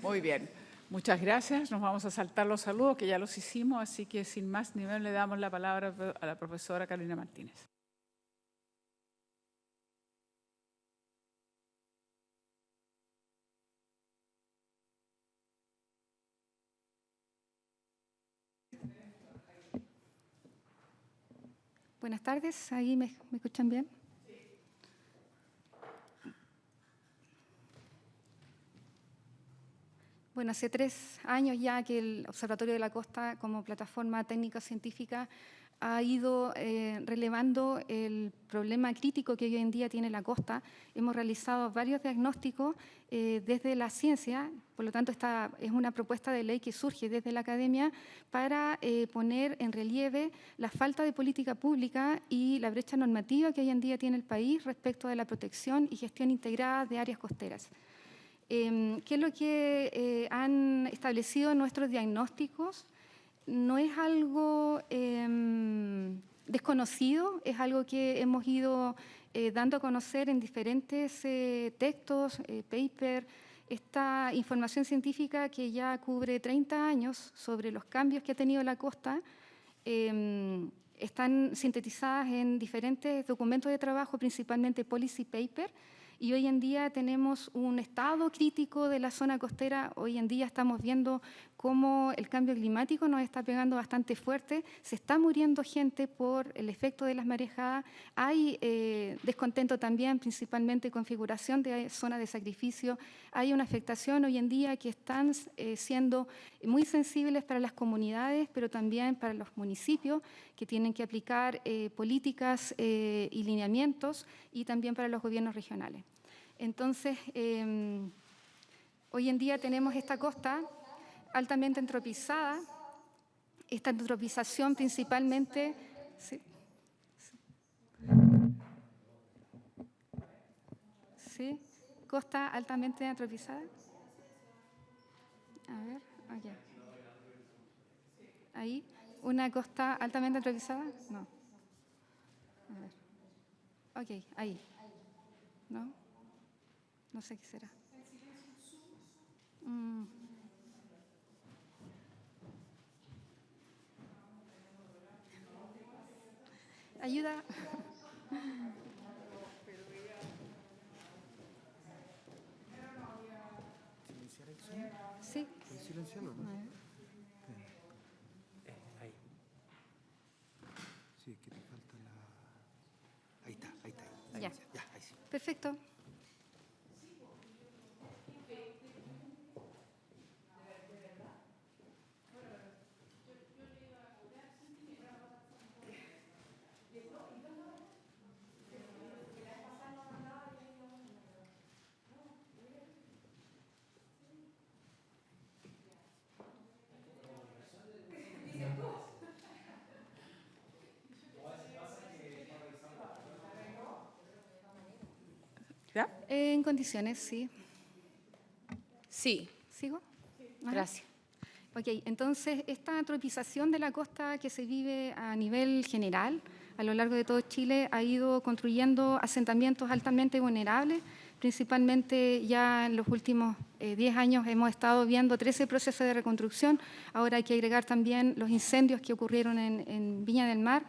Muy bien, muchas gracias. Nos vamos a saltar los saludos, que ya los hicimos, así que sin más ni menos le damos la palabra a la profesora Carolina Martínez. Buenas tardes, ¿ahí me escuchan bien? Bueno, hace 3 años ya que el Observatorio de la Costa, como plataforma técnico-científica, ha ido relevando el problema crítico que hoy en día tiene la costa. Hemos realizado varios diagnósticos desde la ciencia, por lo tanto esta es una propuesta de ley que surge desde la academia para poner en relieve la falta de política pública y la brecha normativa que hoy en día tiene el país respecto de la protección y gestión integrada de áreas costeras. ¿Qué es lo que han establecido nuestros diagnósticos? No es algo desconocido, es algo que hemos ido dando a conocer en diferentes textos, papers, esta información científica que ya cubre 30 años sobre los cambios que ha tenido la costa, están sintetizadas en diferentes documentos de trabajo, principalmente policy paper, y hoy en día tenemos un estado crítico de la zona costera. Hoy en día estamos viendo cómo el cambio climático nos está pegando bastante fuerte, se está muriendo gente por el efecto de las marejadas, hay descontento también, principalmente configuración de zonas de sacrificio, hay una afectación hoy en día que están siendo muy sensibles para las comunidades, pero también para los municipios que tienen que aplicar políticas y lineamientos, y también para los gobiernos regionales. Entonces, hoy en día tenemos esta costa altamente entropizada, esta entropización principalmente... ¿Sí? ¿Sí? Costa altamente entropizada. A ver, allá. Ahí, una costa altamente entropizada, no. A ver. Ok, ahí. ¿No? No sé qué será. Ayuda. ¿Silenciar el Zoom? Sí. ¿Puedes silenciarlo, no? Ahí. Sí, es que te falta la... Ahí está, ahí está. Ahí Ya. ahí sí. Perfecto. ¿Ya? En condiciones, sí. Sí. ¿Sigo? Gracias. Ok, entonces esta antropización de la costa que se vive a nivel general, a lo largo de todo Chile, ha ido construyendo asentamientos altamente vulnerables. Principalmente ya en los últimos 10 años hemos estado viendo 13 procesos de reconstrucción. Ahora hay que agregar también los incendios que ocurrieron en Viña del Mar.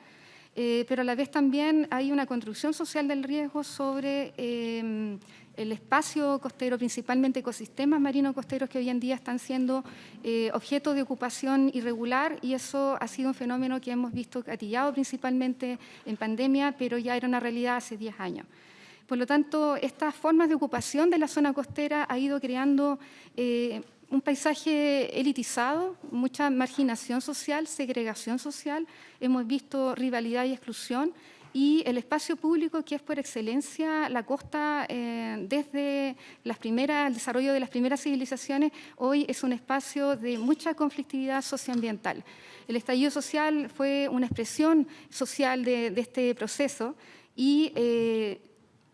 Pero a la vez también hay una construcción social del riesgo sobre el espacio costero, principalmente ecosistemas marinos costeros que hoy en día están siendo objeto de ocupación irregular, y eso ha sido un fenómeno que hemos visto gatillado principalmente en pandemia, pero ya era una realidad hace 10 años. Por lo tanto, estas formas de ocupación de la zona costera ha ido creando un paisaje elitizado, mucha marginación social, segregación social, hemos visto rivalidad y exclusión, y el espacio público, que es por excelencia la costa desde el desarrollo de las primeras civilizaciones, hoy es un espacio de mucha conflictividad socioambiental. El estallido social fue una expresión social de este proceso,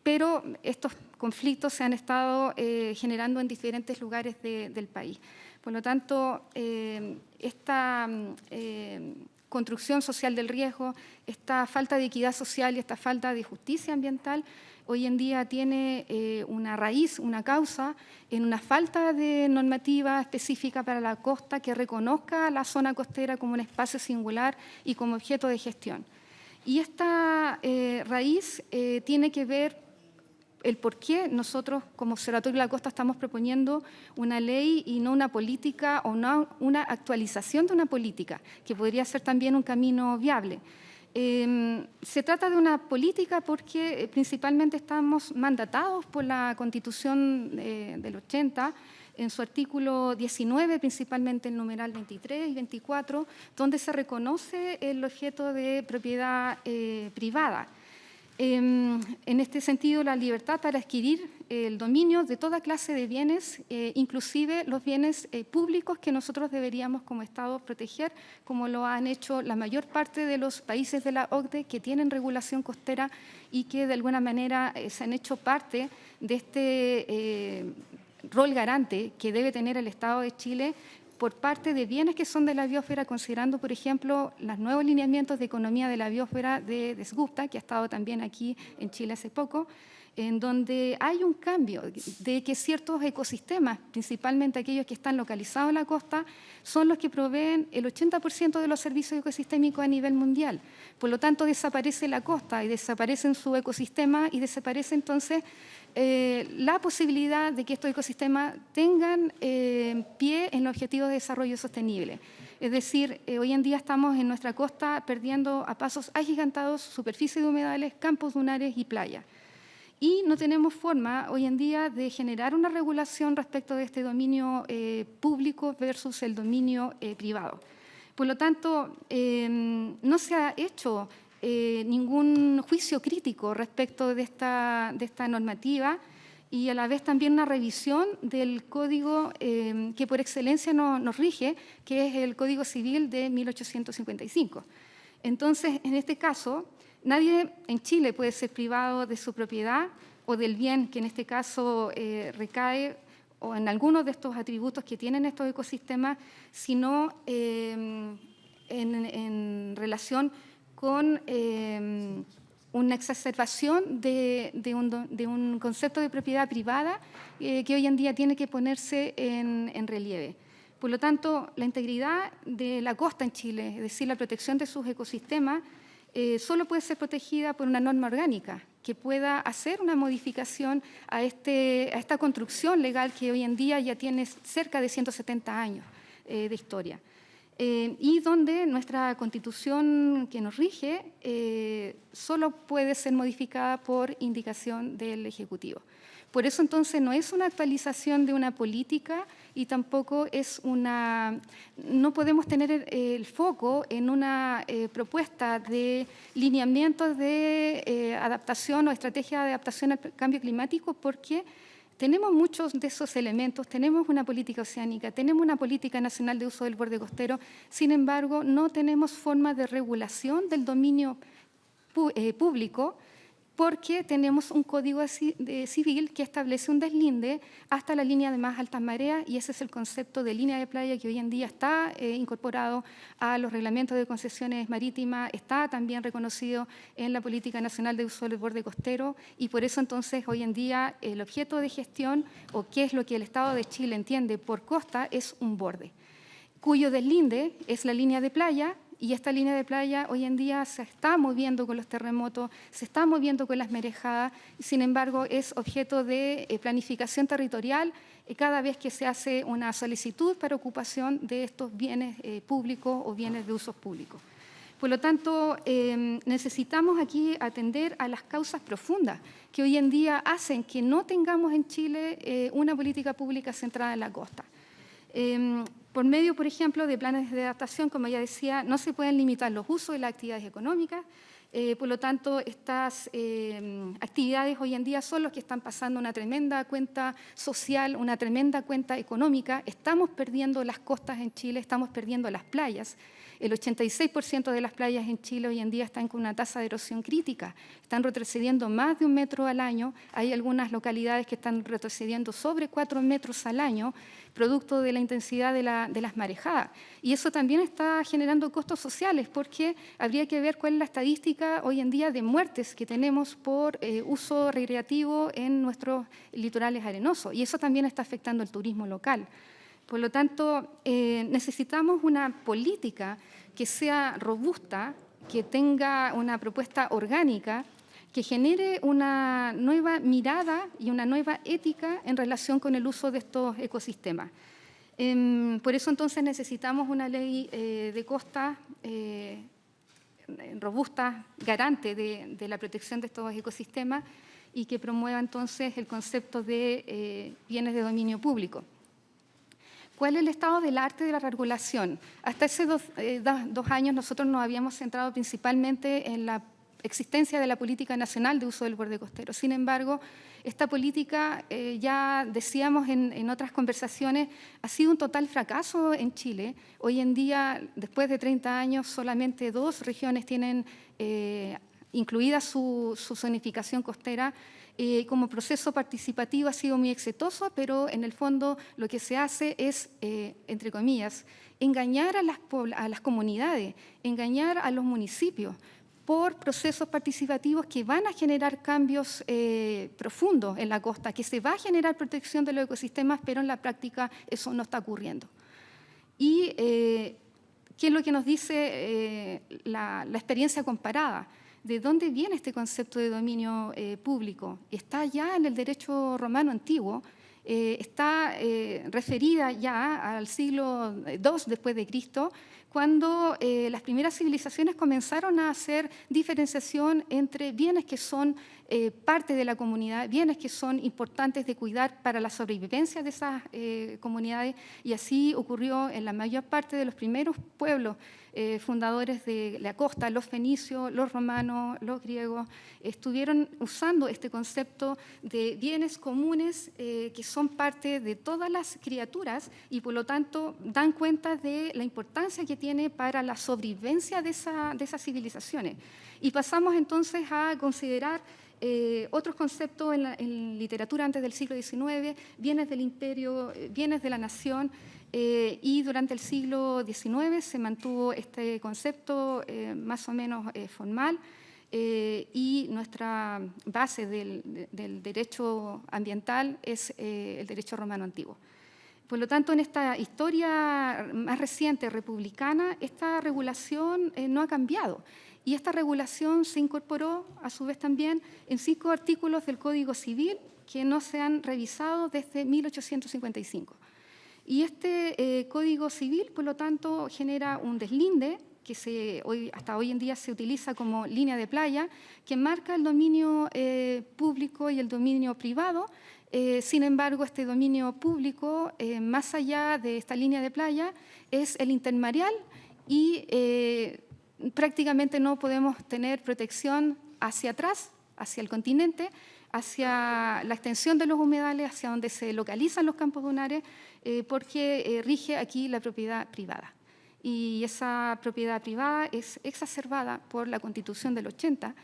pero estos conflictos se han estado generando en diferentes lugares del país. Por lo tanto, esta construcción social del riesgo, esta falta de equidad social y esta falta de justicia ambiental, hoy en día tiene una raíz, una causa, en una falta de normativa específica para la costa que reconozca a la zona costera como un espacio singular y como objeto de gestión. Y esta raíz tiene que ver el por qué nosotros como Observatorio de la Costa estamos proponiendo una ley y no una política o una actualización de una política, que podría ser también un camino viable. Se trata de una política porque principalmente estamos mandatados por la Constitución del 80, en su artículo 19, principalmente el numeral 23 y 24, donde se reconoce el objeto de propiedad privada. En este sentido, la libertad para adquirir el dominio de toda clase de bienes, inclusive los bienes públicos que nosotros deberíamos como Estado proteger, como lo han hecho la mayor parte de los países de la OCDE que tienen regulación costera y que de alguna manera se han hecho parte de este rol garante que debe tener el Estado de Chile por parte de bienes que son de la biosfera, considerando, por ejemplo, los nuevos lineamientos de economía de la biosfera de Desgupta, que ha estado también aquí en Chile hace poco, en donde hay un cambio de que ciertos ecosistemas, principalmente aquellos que están localizados en la costa, son los que proveen el 80% de los servicios ecosistémicos a nivel mundial. Por lo tanto, desaparece la costa y desaparece su ecosistema y desaparece entonces la posibilidad de que estos ecosistemas tengan pie en los objetivos de desarrollo sostenible. Es decir, hoy en día estamos en nuestra costa perdiendo a pasos agigantados superficie de humedales, campos dunares y playas. Y no tenemos forma hoy en día de generar una regulación respecto de este dominio público versus el dominio privado. Por lo tanto, no se ha hecho ningún juicio crítico respecto de esta normativa y a la vez también una revisión del código que por excelencia nos rige, que es el Código Civil de 1855. Entonces, en este caso, nadie en Chile puede ser privado de su propiedad o del bien que en este caso recae o en algunos de estos atributos que tienen estos ecosistemas, sino en relación con una exacerbación de un concepto de propiedad privada que hoy en día tiene que ponerse en relieve. Por lo tanto, la integridad de la costa en Chile, es decir, la protección de sus ecosistemas, solo puede ser protegida por una norma orgánica que pueda hacer una modificación a esta construcción legal que hoy en día ya tiene cerca de 170 años de historia. Y donde nuestra Constitución que nos rige solo puede ser modificada por indicación del Ejecutivo. Por eso entonces no es una actualización de una política y tampoco es no podemos tener el foco en una propuesta de lineamientos de adaptación o estrategia de adaptación al cambio climático, porque tenemos muchos de esos elementos, tenemos una política oceánica, tenemos una política nacional de uso del borde costero, sin embargo, no tenemos forma de regulación del dominio público porque tenemos un código civil que establece un deslinde hasta la línea de más altas mareas y ese es el concepto de línea de playa que hoy en día está incorporado a los reglamentos de concesiones marítimas, está también reconocido en la Política Nacional de Uso del Borde Costero y por eso entonces hoy en día el objeto de gestión o qué es lo que el Estado de Chile entiende por costa es un borde, cuyo deslinde es la línea de playa. Y esta línea de playa hoy en día se está moviendo con los terremotos, se está moviendo con las marejadas, sin embargo es objeto de planificación territorial cada vez que se hace una solicitud para ocupación de estos bienes públicos o bienes de usos públicos. Por lo tanto, necesitamos aquí atender a las causas profundas que hoy en día hacen que no tengamos en Chile una política pública centrada en la costa. Por medio, por ejemplo, de planes de adaptación, como ya decía, no se pueden limitar los usos y las actividades económicas. Por lo tanto, estas actividades hoy en día son los que están pasando una tremenda cuenta social, una tremenda cuenta económica. Estamos perdiendo las costas en Chile, estamos perdiendo las playas. El 86% de las playas en Chile hoy en día están con una tasa de erosión crítica, están retrocediendo más de 1 metro al año. Hay algunas localidades que están retrocediendo sobre 4 metros al año, producto de la intensidad de las marejadas. Y eso también está generando costos sociales, porque habría que ver cuál es la estadística hoy en día de muertes que tenemos por uso recreativo en nuestros litorales arenosos, y eso también está afectando el turismo local. Por lo tanto, necesitamos una política que sea robusta, que tenga una propuesta orgánica, que genere una nueva mirada y una nueva ética en relación con el uso de estos ecosistemas. Por eso entonces necesitamos una ley de costa robusta, garante de la protección de estos ecosistemas y que promueva entonces el concepto de bienes de dominio público. ¿Cuál es el estado del arte de la regulación? Hasta hace dos años nosotros nos habíamos centrado principalmente en la existencia de la política nacional de uso del borde costero. Sin embargo, esta política, ya decíamos en otras conversaciones, ha sido un total fracaso en Chile. Hoy en día, después de 30 años, solamente 2 regiones tienen incluida su zonificación costera. Como proceso participativo ha sido muy exitoso, pero en el fondo lo que se hace es, entre comillas, engañar a las comunidades, engañar a los municipios por procesos participativos que van a generar cambios profundos en la costa, que se va a generar protección de los ecosistemas, pero en la práctica eso no está ocurriendo. ¿Y qué es lo que nos dice la experiencia comparada? ¿De dónde viene este concepto de dominio público? Está ya en el derecho romano antiguo, está referida ya al siglo II después de Cristo, cuando las primeras civilizaciones comenzaron a hacer diferenciación entre bienes que son parte de la comunidad, bienes que son importantes de cuidar para la sobrevivencia de esas comunidades, y así ocurrió en la mayor parte de los primeros pueblos fundadores de la costa. Los fenicios, los romanos, los griegos estuvieron usando este concepto de bienes comunes que son parte de todas las criaturas y por lo tanto dan cuenta de la importancia que tiene para la sobrevivencia de esas civilizaciones. Y pasamos entonces a considerar otros conceptos en literatura antes del siglo XIX, bienes del imperio, bienes de la nación, y durante el siglo XIX se mantuvo este concepto más o menos formal, y nuestra base del derecho ambiental es el derecho romano antiguo. Por lo tanto, en esta historia más reciente republicana, esta regulación no ha cambiado. Y esta regulación se incorporó, a su vez también, en 5 artículos del Código Civil que no se han revisado desde 1855. Y este Código Civil, por lo tanto, genera un deslinde que hasta hoy en día se utiliza como línea de playa, que marca el dominio público y el dominio privado. Sin embargo, este dominio público, más allá de esta línea de playa, es el intermareal y prácticamente no podemos tener protección hacia atrás, hacia el continente, hacia la extensión de los humedales, hacia donde se localizan los campos dunares, porque rige aquí la propiedad privada. Y esa propiedad privada es exacerbada por la Constitución del 80,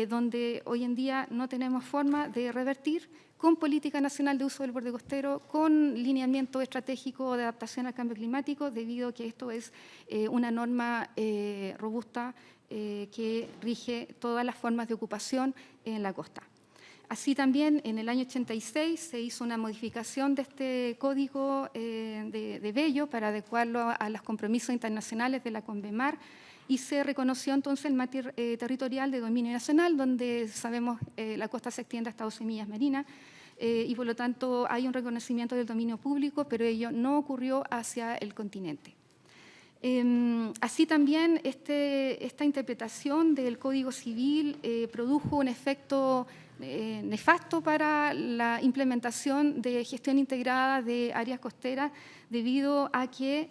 donde hoy en día no tenemos forma de revertir con política nacional de uso del borde costero, con lineamiento estratégico de adaptación al cambio climático, debido a que esto es una norma robusta que rige todas las formas de ocupación en la costa. Así también, en el año 86 se hizo una modificación de este código de Bello para adecuarlo a los compromisos internacionales de la CONVEMAR y se reconoció entonces el mapa territorial de dominio nacional, donde sabemos la costa se extiende hasta 12 millas marinas y por lo tanto hay un reconocimiento del dominio público, pero ello no ocurrió hacia el continente. Así también esta interpretación del Código Civil produjo un efecto nefasto para la implementación de gestión integrada de áreas costeras, debido a que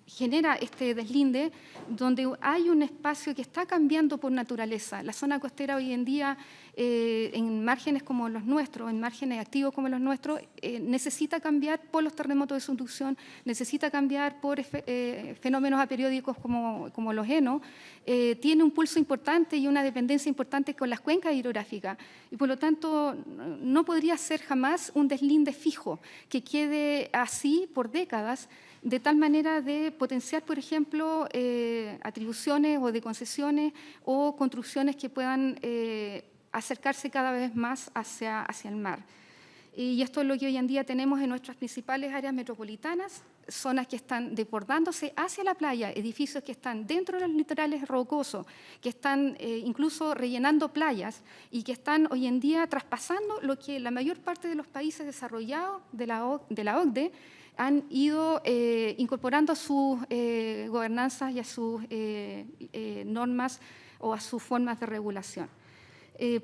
genera este deslinde, donde hay un espacio que está cambiando por naturaleza. La zona costera hoy en día, en márgenes como los nuestros, en márgenes activos como los nuestros, necesita cambiar por los terremotos de subducción, necesita cambiar por fenómenos aperiódicos como los ENO, tiene un pulso importante y una dependencia importante con las cuencas hidrográficas, y por lo tanto no podría ser jamás un deslinde fijo que quede así por décadas, de tal manera de potenciar, por ejemplo, atribuciones o de concesiones o construcciones que puedan acercarse cada vez más hacia el mar. Y esto es lo que hoy en día tenemos en nuestras principales áreas metropolitanas, zonas que están desbordándose hacia la playa, edificios que están dentro de los litorales rocosos, que están incluso rellenando playas y que están hoy en día traspasando lo que la mayor parte de los países desarrollados de la OCDE han ido incorporando a sus gobernanzas y a sus normas o a sus formas de regulación.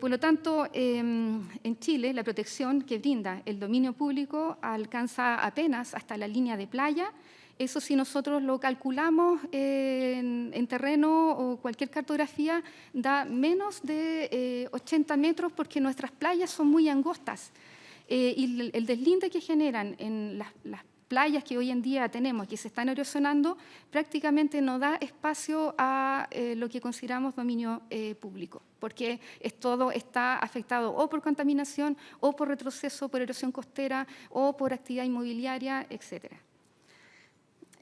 Por lo tanto, en Chile, la protección que brinda el dominio público alcanza apenas hasta la línea de playa. Eso, si nosotros lo calculamos en terreno o cualquier cartografía, da menos de 80 metros, porque nuestras playas son muy angostas. Y el deslinde que generan en las playas que hoy en día tenemos, que se están erosionando, prácticamente no da espacio a lo que consideramos dominio público, porque todo está afectado o por contaminación, o por retroceso, por erosión costera, o por actividad inmobiliaria, etc.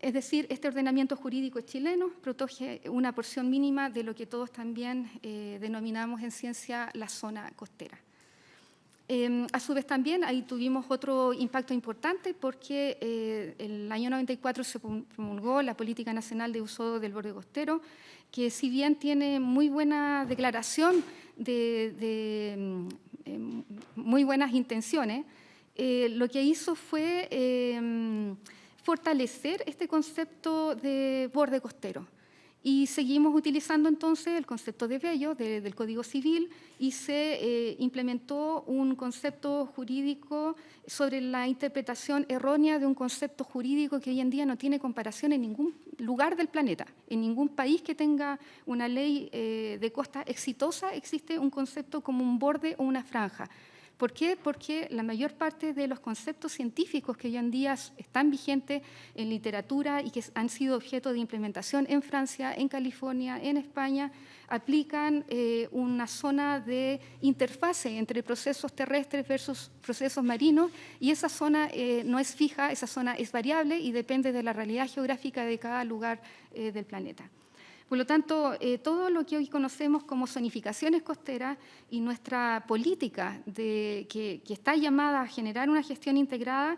Es decir, este ordenamiento jurídico chileno protege una porción mínima de lo que todos también denominamos en ciencia la zona costera. A su vez también ahí tuvimos otro impacto importante, porque el año 94 se promulgó la Política Nacional de Uso del Borde Costero, que si bien tiene muy buena declaración de muy buenas intenciones, lo que hizo fue fortalecer este concepto de borde costero. Y seguimos utilizando entonces el concepto de vello del Código Civil, y se implementó un concepto jurídico sobre la interpretación errónea de un concepto jurídico que hoy en día no tiene comparación en ningún lugar del planeta. En ningún país que tenga una ley de costa exitosa existe un concepto como un borde o una franja. ¿Por qué? Porque la mayor parte de los conceptos científicos que hoy en día están vigentes en literatura y que han sido objeto de implementación en Francia, en California, en España, aplican una zona de interfase entre procesos terrestres versus procesos marinos, y esa zona no es fija, esa zona es variable y depende de la realidad geográfica de cada lugar del planeta. Por lo tanto, todo lo que hoy conocemos como zonificaciones costeras y nuestra política que está llamada a generar una gestión integrada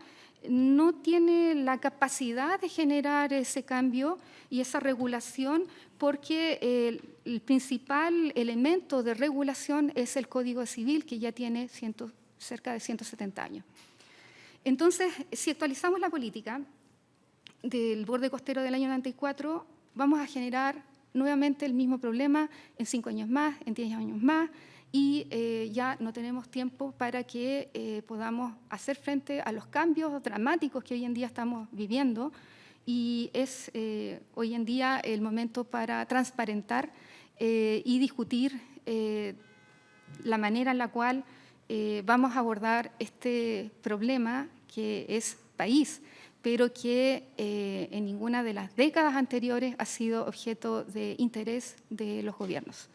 no tiene la capacidad de generar ese cambio y esa regulación, porque el principal elemento de regulación es el Código Civil, que ya tiene cerca de 170 años. Entonces, si actualizamos la política del borde costero del año 94, vamos a generar nuevamente el mismo problema en 5 años más, en 10 años más, y ya no tenemos tiempo para que podamos hacer frente a los cambios dramáticos que hoy en día estamos viviendo, y es hoy en día el momento para transparentar y discutir la manera en la cual vamos a abordar este problema que es país, pero que en ninguna de las décadas anteriores ha sido objeto de interés de los gobiernos.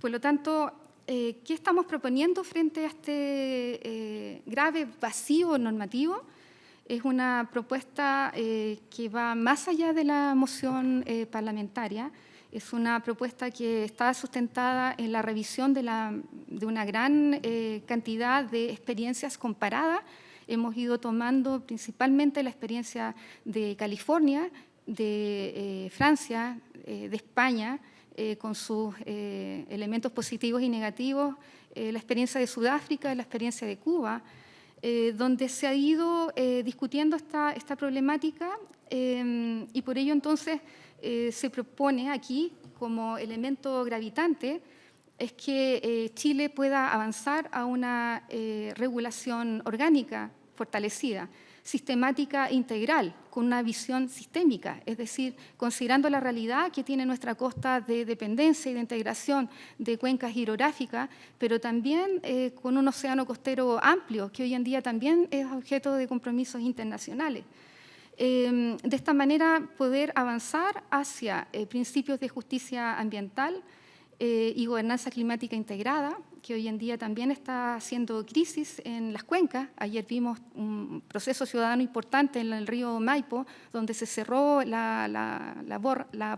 Por lo tanto, ¿qué estamos proponiendo frente a este grave vacío normativo? Es una propuesta que va más allá de la moción parlamentaria. Es una propuesta que está sustentada en la revisión de una gran cantidad de experiencias comparadas. Hemos ido tomando principalmente la experiencia de California, de Francia, de España, con sus elementos positivos y negativos, la experiencia de Sudáfrica, la experiencia de Cuba, donde se ha ido discutiendo esta problemática, y por ello entonces se propone aquí como elemento gravitante es que Chile pueda avanzar a una regulación orgánica fortalecida. sistemática e integral, con una visión sistémica, es decir, considerando la realidad que tiene nuestra costa de dependencia y de integración de cuencas hidrográficas, pero también con un océano costero amplio, que hoy en día también es objeto de compromisos internacionales. De esta manera, poder avanzar hacia principios de justicia ambiental y gobernanza climática integrada, que hoy en día también está haciendo crisis en las cuencas. Ayer vimos un proceso ciudadano importante en el río Maipo, donde se cerró la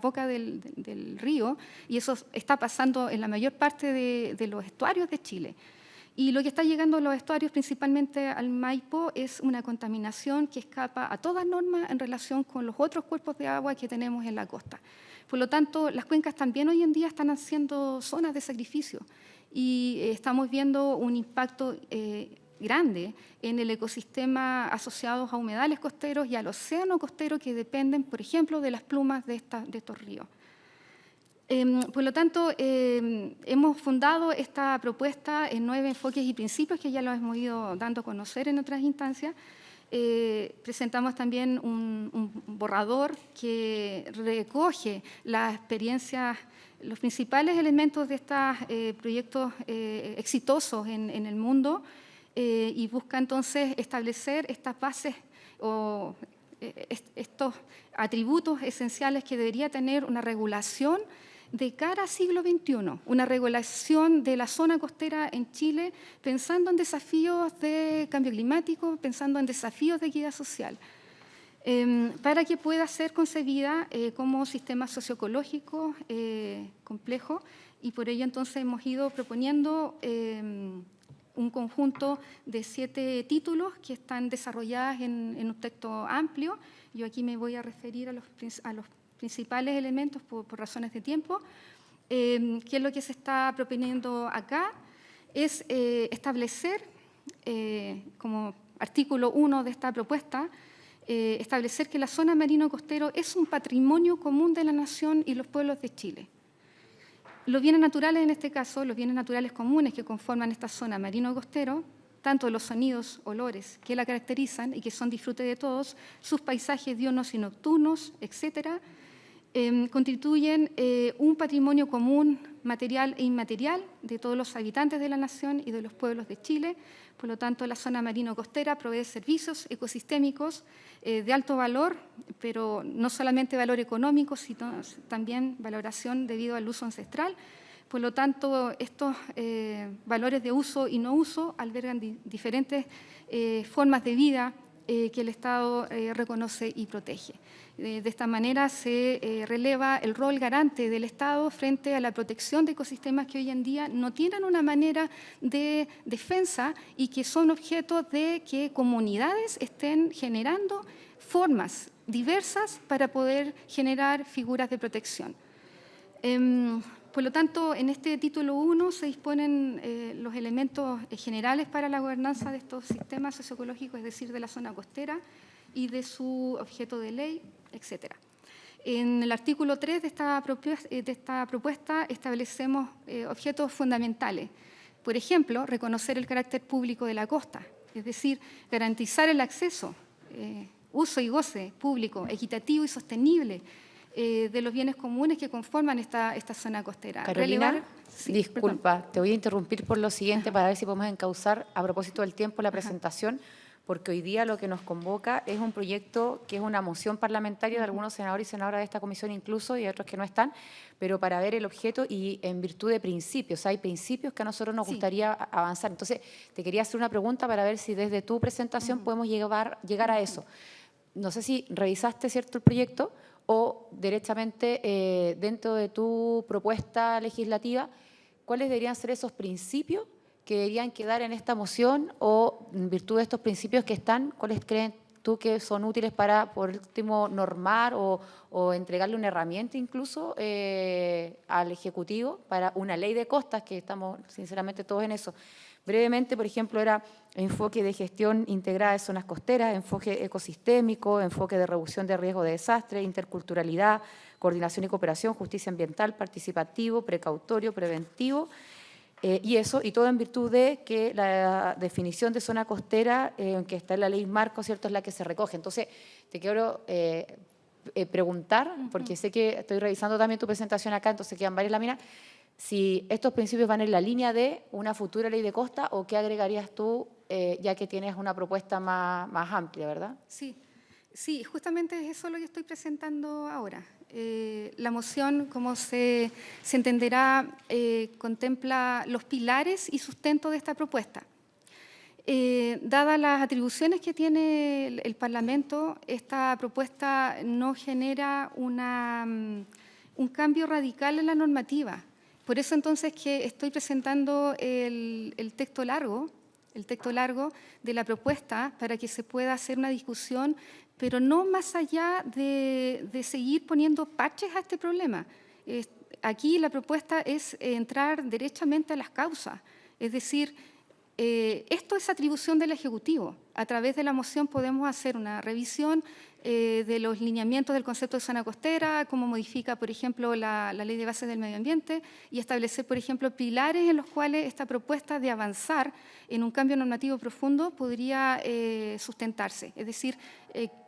boca del río, y eso está pasando en la mayor parte de los estuarios de Chile. Y lo que está llegando a los estuarios, principalmente al Maipo, es una contaminación que escapa a todas normas en relación con los otros cuerpos de agua que tenemos en la costa. Por lo tanto, las cuencas también hoy en día están haciendo zonas de sacrificio y estamos viendo un impacto grande en el ecosistema asociado a humedales costeros y al océano costero que dependen, por ejemplo, de las plumas de estos ríos. Por lo tanto, hemos fundado esta propuesta en 9 enfoques y principios que ya los hemos ido dando a conocer en otras instancias. Presentamos también un borrador que recoge las experiencias, los principales elementos de estos proyectos exitosos en el mundo y busca entonces establecer estas bases o estos atributos esenciales que debería tener una regulación de cara al siglo XXI, una regulación de la zona costera en Chile, pensando en desafíos de cambio climático, pensando en desafíos de equidad social, para que pueda ser concebida como sistema socioecológico complejo, y por ello entonces hemos ido proponiendo un conjunto de 7 títulos que están desarrollados en un texto amplio. Yo aquí me voy a referir a los principales elementos por razones de tiempo. ¿Qué es lo que se está proponiendo acá? Es establecer, como artículo 1 de esta propuesta, establecer que la zona marino-costero es un patrimonio común de la nación y los pueblos de Chile. Los bienes naturales, en este caso, los bienes naturales comunes que conforman esta zona marino-costero, tanto los sonidos, olores que la caracterizan y que son disfrute de todos, sus paisajes diurnos y nocturnos, etcétera, constituyen un patrimonio común material e inmaterial de todos los habitantes de la nación y de los pueblos de Chile. Por lo tanto, la zona marino-costera provee servicios ecosistémicos de alto valor, pero no solamente valor económico, sino también valoración debido al uso ancestral. Por lo tanto, estos valores de uso y no uso albergan diferentes formas de vida que el Estado reconoce y protege. De esta manera se releva el rol garante del Estado frente a la protección de ecosistemas que hoy en día no tienen una manera de defensa y que son objeto de que comunidades estén generando formas diversas para poder generar figuras de protección. Por lo tanto, en este título 1 se disponen los elementos generales para la gobernanza de estos sistemas socioecológicos, es decir, de la zona costera y de su objeto de ley, etc. En el artículo 3 de esta propuesta establecemos objetos fundamentales. Por ejemplo, reconocer el carácter público de la costa, es decir, garantizar el acceso, uso y goce público, equitativo y sostenible de los bienes comunes que conforman esta zona costera. Carolina, disculpa, te voy a interrumpir por lo siguiente para ver si podemos encauzar a propósito del tiempo la presentación, porque hoy día lo que nos convoca es un proyecto que es una moción parlamentaria de algunos senadores y senadoras de esta comisión incluso y otros que no están, pero para ver el objeto y en virtud de principios. Hay principios que a nosotros nos gustaría avanzar. Entonces, te quería hacer una pregunta para ver si desde tu presentación podemos llegar a eso. No sé si revisaste, ¿cierto?, el proyecto o derechamente dentro de tu propuesta legislativa, ¿cuáles deberían ser esos principios que deberían quedar en esta moción o en virtud de estos principios que están, cuáles creen tú que son útiles para, por último, normar o entregarle una herramienta incluso al Ejecutivo para una ley de costas, que estamos sinceramente todos en eso? Brevemente, por ejemplo, era enfoque de gestión integrada de zonas costeras, enfoque ecosistémico, enfoque de reducción de riesgo de desastre, interculturalidad, coordinación y cooperación, justicia ambiental, participativo, precautorio, preventivo Y eso, y todo en virtud de que la definición de zona costera, que está en la ley marco, ¿cierto?, es la que se recoge. Entonces, te quiero preguntar, porque sé que estoy revisando también tu presentación acá, entonces quedan varias láminas, si estos principios van en la línea de una futura ley de costa o qué agregarías tú, ya que tienes una propuesta más amplia, ¿verdad? Sí, sí, justamente es eso lo que estoy presentando ahora. La moción, como se entenderá, contempla los pilares y sustento de esta propuesta. Dadas las atribuciones que tiene el Parlamento, esta propuesta no genera un cambio radical en la normativa. Por eso entonces que estoy presentando el texto largo de la propuesta para que se pueda hacer una discusión, pero no más allá de seguir poniendo parches a este problema. Aquí la propuesta es entrar derechamente a las causas, es decir, esto es atribución del Ejecutivo. A través de la moción podemos hacer una revisión de los lineamientos del concepto de zona costera, cómo modifica, por ejemplo, la Ley de Bases del Medio Ambiente y establecer, por ejemplo, pilares en los cuales esta propuesta de avanzar en un cambio normativo profundo podría sustentarse. Es decir,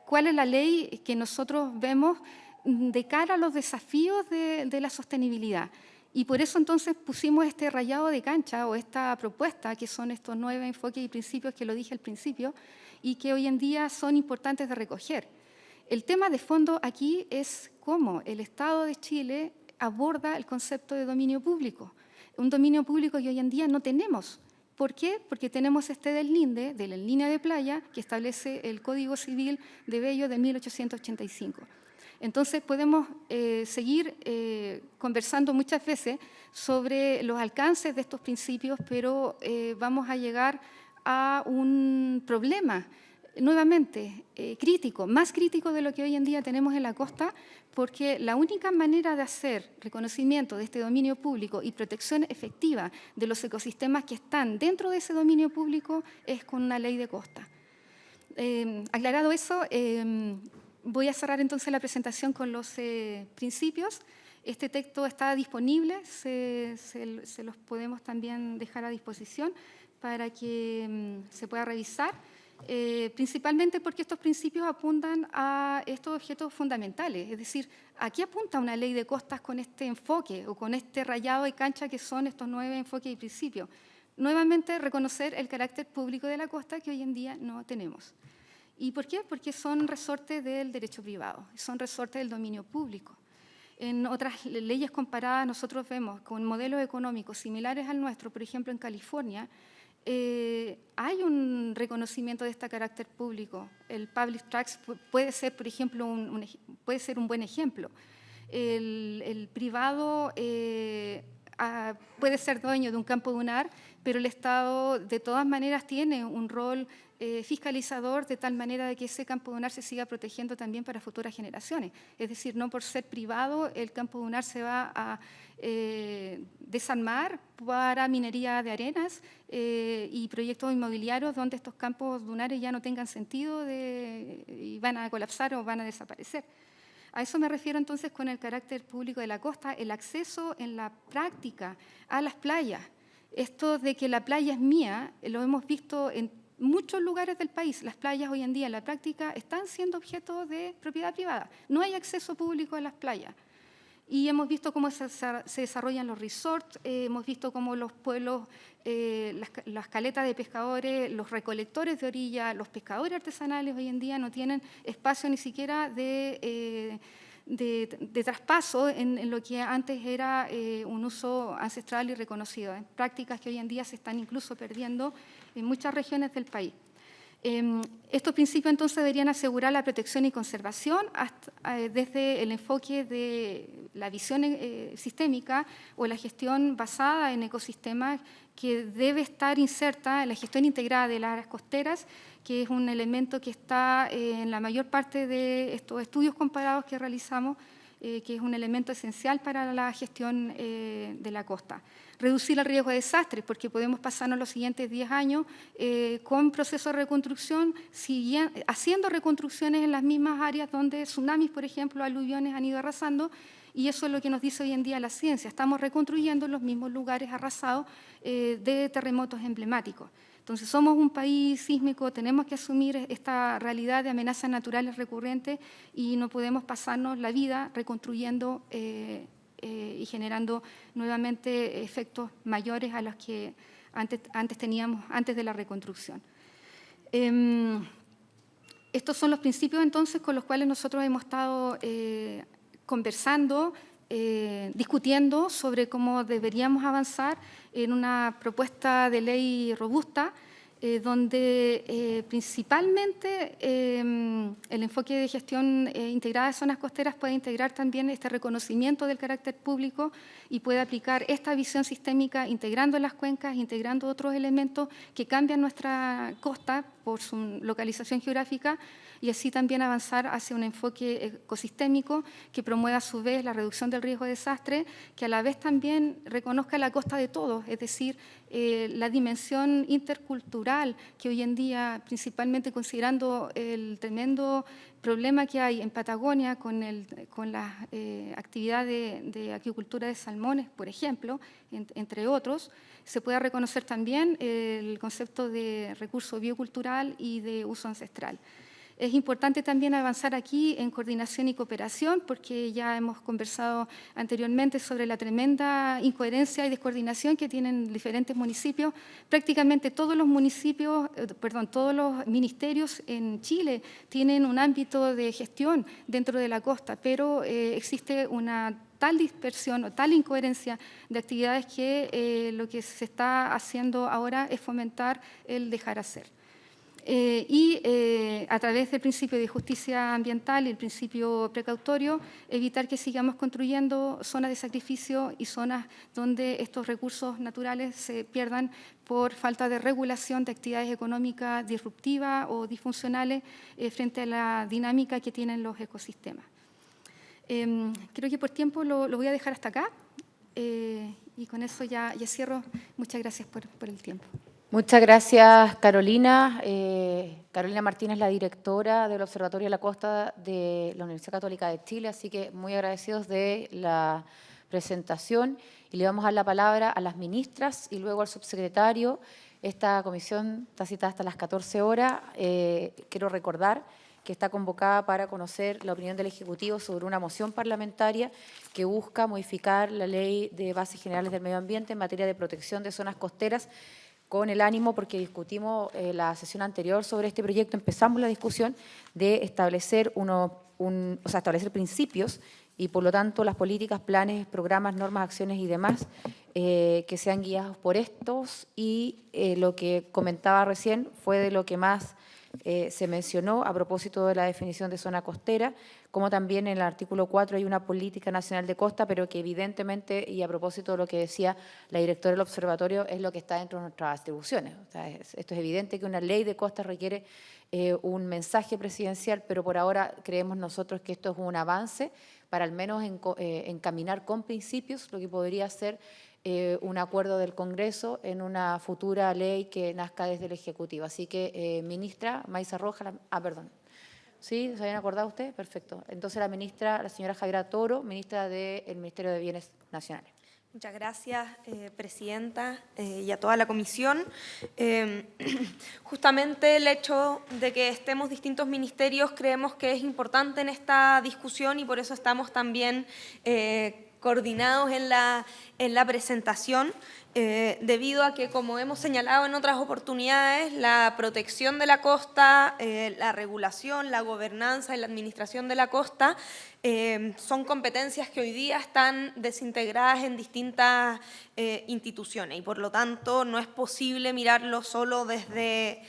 cuál es la ley que nosotros vemos de cara a los desafíos de la sostenibilidad. Y por eso entonces pusimos este rayado de cancha o esta propuesta, que son estos 9 enfoques y principios que lo dije al principio y que hoy en día son importantes de recoger. El tema de fondo aquí es cómo el Estado de Chile aborda el concepto de dominio público, un dominio público que hoy en día no tenemos. ¿Por qué? Porque tenemos este deslinde de la línea de playa que establece el Código Civil de Bello de 1885. Entonces podemos seguir conversando muchas veces sobre los alcances de estos principios, pero vamos a llegar a un problema, nuevamente, crítico, más crítico de lo que hoy en día tenemos en la costa, porque la única manera de hacer reconocimiento de este dominio público y protección efectiva de los ecosistemas que están dentro de ese dominio público es con una ley de costa. Aclarado eso, voy a cerrar entonces la presentación con los principios. Este texto está disponible, se los podemos también dejar a disposición para que se pueda revisar, principalmente porque estos principios apuntan a estos objetos fundamentales. Es decir, ¿a qué apunta una ley de costas con este enfoque o con este rayado de cancha que son estos 9 enfoques y principios? Nuevamente, reconocer el carácter público de la costa que hoy en día no tenemos. ¿Y por qué? Porque son resortes del derecho privado, son resortes del dominio público. En otras leyes comparadas nosotros vemos con modelos económicos similares al nuestro, por ejemplo en California, hay un reconocimiento de este carácter público. El public trust puede ser, por ejemplo, puede ser un buen ejemplo. El privado puede ser dueño de un campo dunar, pero el Estado de todas maneras tiene un rol fiscalizador de tal manera de que ese campo dunar se siga protegiendo también para futuras generaciones. Es decir, no por ser privado el campo dunar se va a desarmar para minería de arenas y proyectos inmobiliarios donde estos campos dunares ya no tengan sentido y van a colapsar o van a desaparecer. A eso me refiero entonces con el carácter público de la costa, el acceso en la práctica a las playas. Esto de que la playa es mía, lo hemos visto en muchos lugares del país. Las playas hoy en día en la práctica están siendo objeto de propiedad privada. No hay acceso público a las playas. Y hemos visto cómo se desarrollan los resorts, hemos visto cómo los pueblos, las caletas de pescadores, los recolectores de orilla, los pescadores artesanales hoy en día no tienen espacio ni siquiera de traspaso en lo que antes era un uso ancestral y reconocido, en prácticas que hoy en día se están incluso perdiendo en muchas regiones del país. Estos principios entonces deberían asegurar la protección y conservación desde el enfoque de la visión sistémica o la gestión basada en ecosistemas que debe estar inserta en la gestión integrada de las áreas costeras, que es un elemento que está en la mayor parte de estos estudios comparados que realizamos, que es un elemento esencial para la gestión de la costa. Reducir el riesgo de desastres, porque podemos pasarnos los siguientes 10 años con procesos de reconstrucción, haciendo reconstrucciones en las mismas áreas donde tsunamis, por ejemplo, aluviones han ido arrasando, y eso es lo que nos dice hoy en día la ciencia. Estamos reconstruyendo los mismos lugares arrasados de terremotos emblemáticos. Entonces, somos un país sísmico, tenemos que asumir esta realidad de amenazas naturales recurrentes y no podemos pasarnos la vida reconstruyendo y generando nuevamente efectos mayores a los que antes teníamos, antes de la reconstrucción. Estos son los principios, entonces, con los cuales nosotros hemos estado conversando, discutiendo sobre cómo deberíamos avanzar en una propuesta de ley robusta, donde principalmente el enfoque de gestión integrada de zonas costeras puede integrar también este reconocimiento del carácter público y puede aplicar esta visión sistémica integrando las cuencas, integrando otros elementos que cambian nuestra costa por su localización geográfica, y así también avanzar hacia un enfoque ecosistémico que promueva a su vez la reducción del riesgo de desastre, que a la vez también reconozca la costa de todos, es decir, la dimensión intercultural que hoy en día, principalmente considerando el tremendo problema que hay en Patagonia con la actividad de acuicultura de salmones, por ejemplo, entre otros, se pueda reconocer también el concepto de recurso biocultural y de uso ancestral. Es importante también avanzar aquí en coordinación y cooperación, porque ya hemos conversado anteriormente sobre la tremenda incoherencia y descoordinación que tienen diferentes municipios. Prácticamente todos los municipios, todos los ministerios en Chile tienen un ámbito de gestión dentro de la costa, pero existe una tal dispersión o tal incoherencia de actividades que lo que se está haciendo ahora es fomentar el dejar hacer. A través del principio de justicia ambiental y el principio precautorio, evitar que sigamos construyendo zonas de sacrificio y zonas donde estos recursos naturales se pierdan por falta de regulación de actividades económicas disruptivas o disfuncionales frente a la dinámica que tienen los ecosistemas. Creo que por tiempo lo voy a dejar hasta acá y con eso ya cierro. Muchas gracias por el tiempo. Muchas gracias, Carolina. Carolina Martínez, la directora del Observatorio de la Costa de la Universidad Católica de Chile, así que muy agradecidos de la presentación. Y le vamos a dar la palabra a las ministras y luego al subsecretario. Esta comisión está citada hasta las 14 horas. Quiero recordar que está convocada para conocer la opinión del Ejecutivo sobre una moción parlamentaria que busca modificar la Ley de Bases Generales del Medio Ambiente en materia de protección de zonas costeras, con el ánimo, porque discutimos la sesión anterior sobre este proyecto, empezamos la discusión de establecer establecer principios y, por lo tanto, las políticas, planes, programas, normas, acciones y demás que sean guiados por estos, y lo que comentaba recién fue de lo que más se mencionó a propósito de la definición de zona costera, como también en el artículo 4 hay una política nacional de costa, pero que evidentemente, y a propósito de lo que decía la directora del observatorio, es lo que está dentro de nuestras atribuciones. O sea, esto es evidente que una ley de costa requiere un mensaje presidencial, pero por ahora creemos nosotros que esto es un avance para al menos encaminar con principios lo que podría ser un acuerdo del Congreso en una futura ley que nazca desde el Ejecutivo. Así que, ministra Maysa Rojas, perdón. ¿Sí? ¿Se habían acordado ustedes? Perfecto. Entonces, la ministra, la señora Javiera Toro, ministra del Ministerio de Bienes Nacionales. Muchas gracias, presidenta, y a toda la comisión. Justamente el hecho de que estemos distintos ministerios creemos que es importante en esta discusión y por eso estamos también coordinados en la presentación, debido a que, como hemos señalado en otras oportunidades, la protección de la costa, la regulación, la gobernanza y la administración de la costa son competencias que hoy día están desintegradas en distintas instituciones y, por lo tanto, no es posible mirarlo solo desde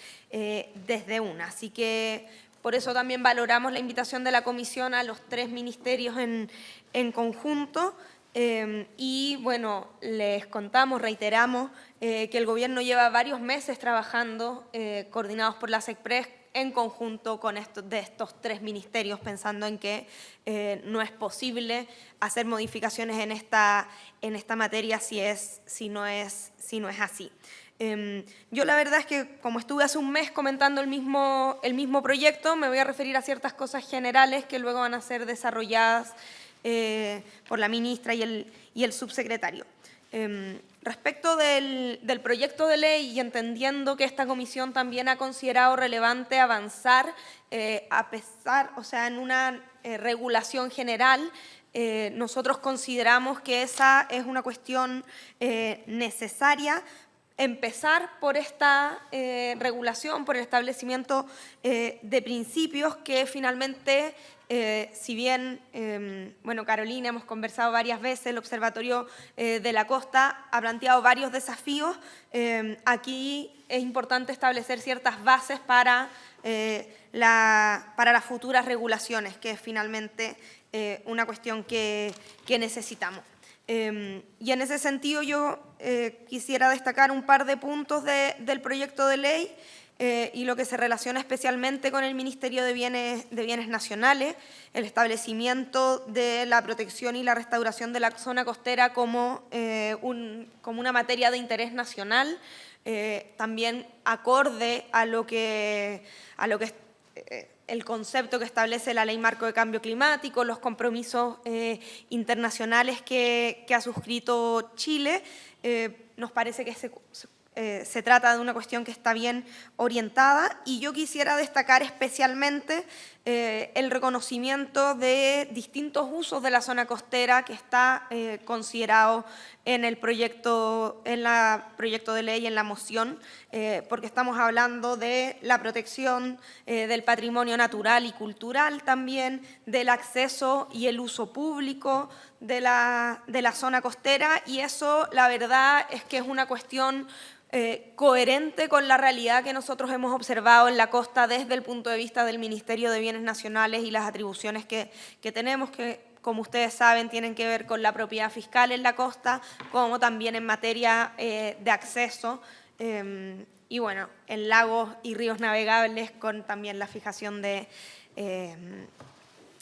una. Así que, por eso también valoramos la invitación de la comisión a los 3 ministerios en conjunto. Y bueno, les contamos, reiteramos que el Gobierno lleva varios meses trabajando, coordinados por la SECPRES, en conjunto con de estos 3 ministerios, pensando en que no es posible hacer modificaciones en esta materia si no es así. Yo la verdad es que, como estuve hace un mes comentando el mismo proyecto, me voy a referir a ciertas cosas generales que luego van a ser desarrolladas por la ministra y el subsecretario. Respecto del proyecto de ley, y entendiendo que esta comisión también ha considerado relevante avanzar, en una regulación general, nosotros consideramos que esa es una cuestión necesaria. Empezar por esta regulación, por el establecimiento de principios que finalmente, si bien, Carolina, hemos conversado varias veces, el Observatorio de la Costa ha planteado varios desafíos, aquí es importante establecer ciertas bases para las futuras regulaciones, que es finalmente una cuestión que necesitamos. Y en ese sentido yo quisiera destacar un par de puntos del proyecto de ley y lo que se relaciona especialmente con el Ministerio de Bienes Nacionales, el establecimiento de la protección y la restauración de la zona costera como una materia de interés nacional, también acorde a lo que el concepto que establece la Ley Marco de Cambio Climático, los compromisos internacionales que ha suscrito Chile. Nos parece que se trata de una cuestión que está bien orientada, y yo quisiera destacar especialmente el reconocimiento de distintos usos de la zona costera que está considerado en el proyecto de ley, en la moción, porque estamos hablando de la protección del patrimonio natural y cultural también, del acceso y el uso público de la zona costera, y eso la verdad es que es una cuestión coherente con la realidad que nosotros hemos observado en la costa desde el punto de vista del Ministerio de Bienes Nacionales y las atribuciones que tenemos, que como ustedes saben tienen que ver con la propiedad fiscal en la costa, como también en materia de acceso y bueno, en lagos y ríos navegables, con también la fijación de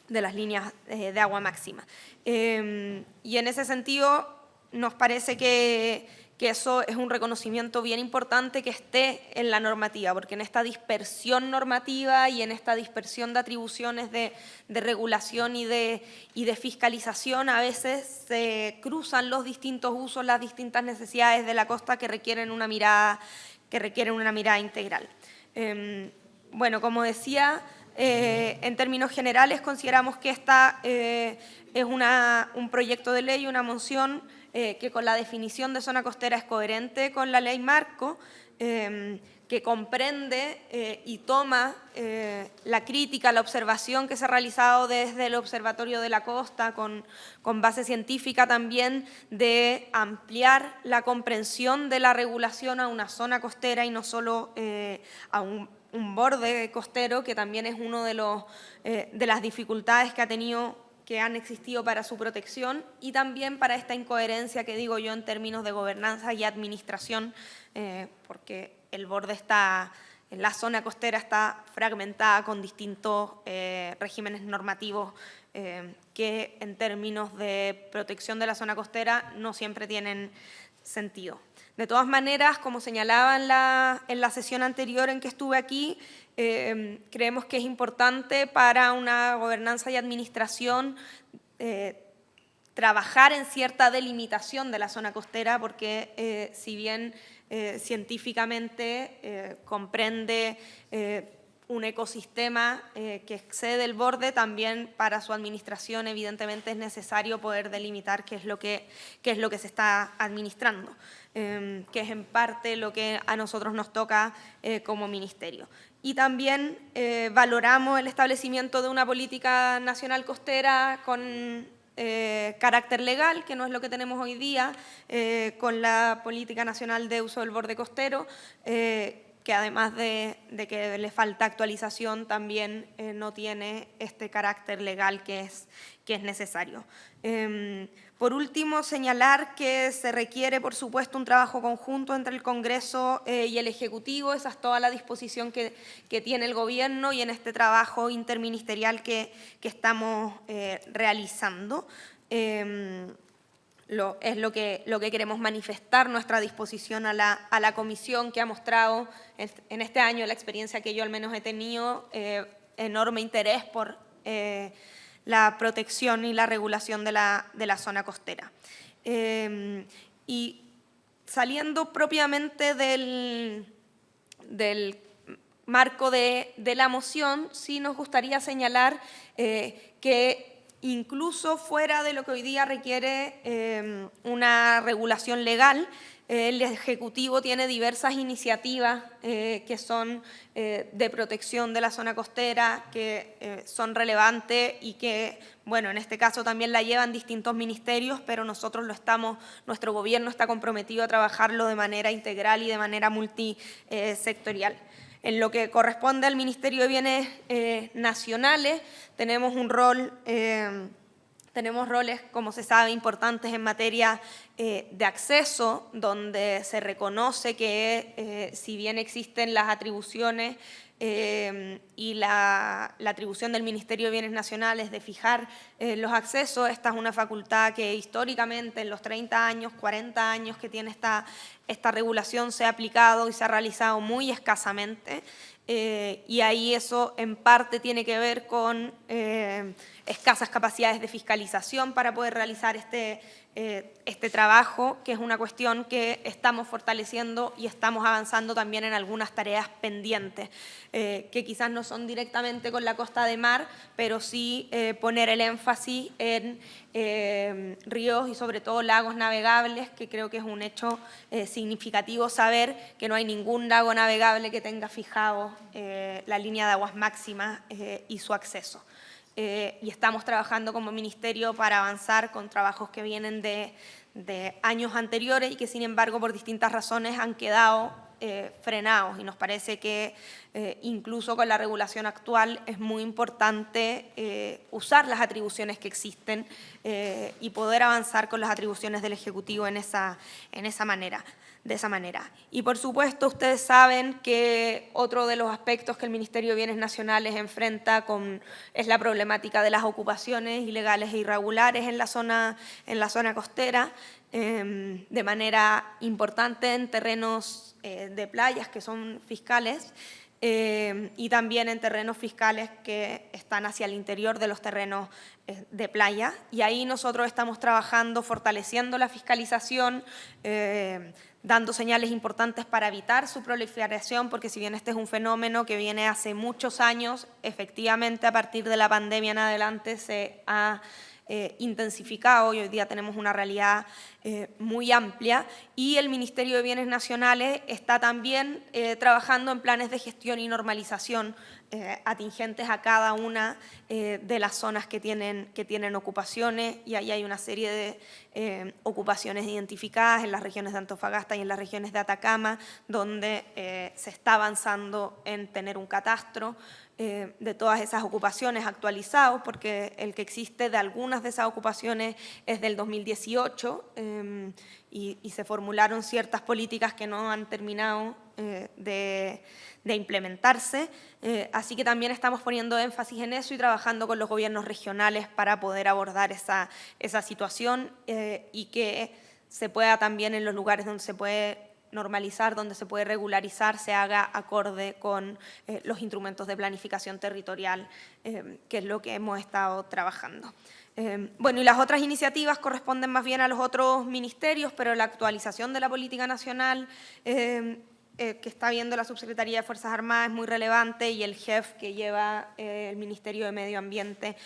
las líneas de agua máxima. Y en ese sentido nos parece que eso es un reconocimiento bien importante que esté en la normativa, porque en esta dispersión normativa y en esta dispersión de atribuciones de regulación y de fiscalización, a veces se cruzan los distintos usos, las distintas necesidades de la costa que requieren una mirada integral. Bueno, como decía, en términos generales consideramos que esta es un proyecto de ley, una moción que con la definición de zona costera es coherente con la ley marco, que comprende y toma la crítica, la observación que se ha realizado desde el Observatorio de la Costa, con base científica también, de ampliar la comprensión de la regulación a una zona costera y no solo a un borde costero, que también es uno de las dificultades que han existido para su protección, y también para esta incoherencia que digo yo en términos de gobernanza y administración, porque el borde la zona costera está fragmentada con distintos regímenes normativos que en términos de protección de la zona costera no siempre tienen sentido. De todas maneras, como señalaba en la sesión anterior en que estuve aquí, creemos que es importante para una gobernanza y administración trabajar en cierta delimitación de la zona costera, porque si bien científicamente comprende un ecosistema que excede el borde, también para su administración evidentemente es necesario poder delimitar qué es lo que se está administrando, que es en parte lo que a nosotros nos toca como ministerio. Y también valoramos el establecimiento de una política nacional costera con carácter legal, que no es lo que tenemos hoy día, con la Política Nacional de Uso del Borde Costero, que además de que le falta actualización, también no tiene este carácter legal que es necesario. Por último, señalar que se requiere, por supuesto, un trabajo conjunto entre el Congreso y el Ejecutivo. Esa es toda la disposición que tiene el Gobierno y en este trabajo interministerial que estamos realizando. Es lo que queremos manifestar, nuestra disposición a la Comisión, que ha mostrado en este año, la experiencia que yo al menos he tenido, enorme interés por la protección y la regulación de la zona costera. Y saliendo propiamente del marco de la moción, sí nos gustaría señalar que incluso fuera de lo que hoy día requiere una regulación legal, el Ejecutivo tiene diversas iniciativas que son de protección de la zona costera, que son relevantes y que, bueno, en este caso también la llevan distintos ministerios, pero nosotros nuestro Gobierno está comprometido a trabajarlo de manera integral y de manera multisectorial. En lo que corresponde al Ministerio de Bienes Nacionales, tenemos un rol, tenemos roles, como se sabe, importantes en materia de acceso, donde se reconoce que si bien existen las atribuciones y la atribución del Ministerio de Bienes Nacionales de fijar los accesos, esta es una facultad que históricamente en los 30 años, 40 años que tiene esta regulación se ha aplicado y se ha realizado muy escasamente. Y ahí eso en parte tiene que ver con escasas capacidades de fiscalización para poder realizar este trabajo, que es una cuestión que estamos fortaleciendo y estamos avanzando también en algunas tareas pendientes, que quizás no son directamente con la costa de mar, pero sí poner el énfasis en ríos y sobre todo lagos navegables, que creo que es un hecho significativo saber que no hay ningún lago navegable que tenga fijado la línea de aguas máximas y su acceso. Y estamos trabajando como Ministerio para avanzar con trabajos que vienen de años anteriores y que, sin embargo, por distintas razones han quedado frenados. Y nos parece que incluso con la regulación actual es muy importante usar las atribuciones que existen y poder avanzar con las atribuciones del Ejecutivo de esa manera. Y, por supuesto, ustedes saben que otro de los aspectos que el Ministerio de Bienes Nacionales enfrenta es la problemática de las ocupaciones ilegales e irregulares en la zona costera, de manera importante en terrenos de playas que son fiscales y también en terrenos fiscales que están hacia el interior de los terrenos de playa. Y ahí nosotros estamos trabajando, fortaleciendo la fiscalización, dando señales importantes para evitar su proliferación, porque si bien este es un fenómeno que viene hace muchos años, efectivamente a partir de la pandemia en adelante se ha intensificado y hoy día tenemos una realidad muy amplia, y el Ministerio de Bienes Nacionales está también trabajando en planes de gestión y normalización atingentes a cada una de las zonas que tienen ocupaciones, y ahí hay una serie de ocupaciones identificadas en las regiones de Antofagasta y en las regiones de Atacama, donde se está avanzando en tener un catastro de todas esas ocupaciones actualizados, porque el que existe de algunas de esas ocupaciones es del 2018 y se formularon ciertas políticas que no han terminado de implementarse, así que también estamos poniendo énfasis en eso y trabajando con los gobiernos regionales para poder abordar esa situación y que se pueda también en los lugares donde se puede normalizar, donde se puede regularizar, se haga acorde con los instrumentos de planificación territorial, que es lo que hemos estado trabajando. Bueno, y las otras iniciativas corresponden más bien a los otros ministerios, pero la actualización de la política nacional que está viendo la Subsecretaría de Fuerzas Armadas es muy relevante, y el JEF que lleva el Ministerio de Medio Ambiente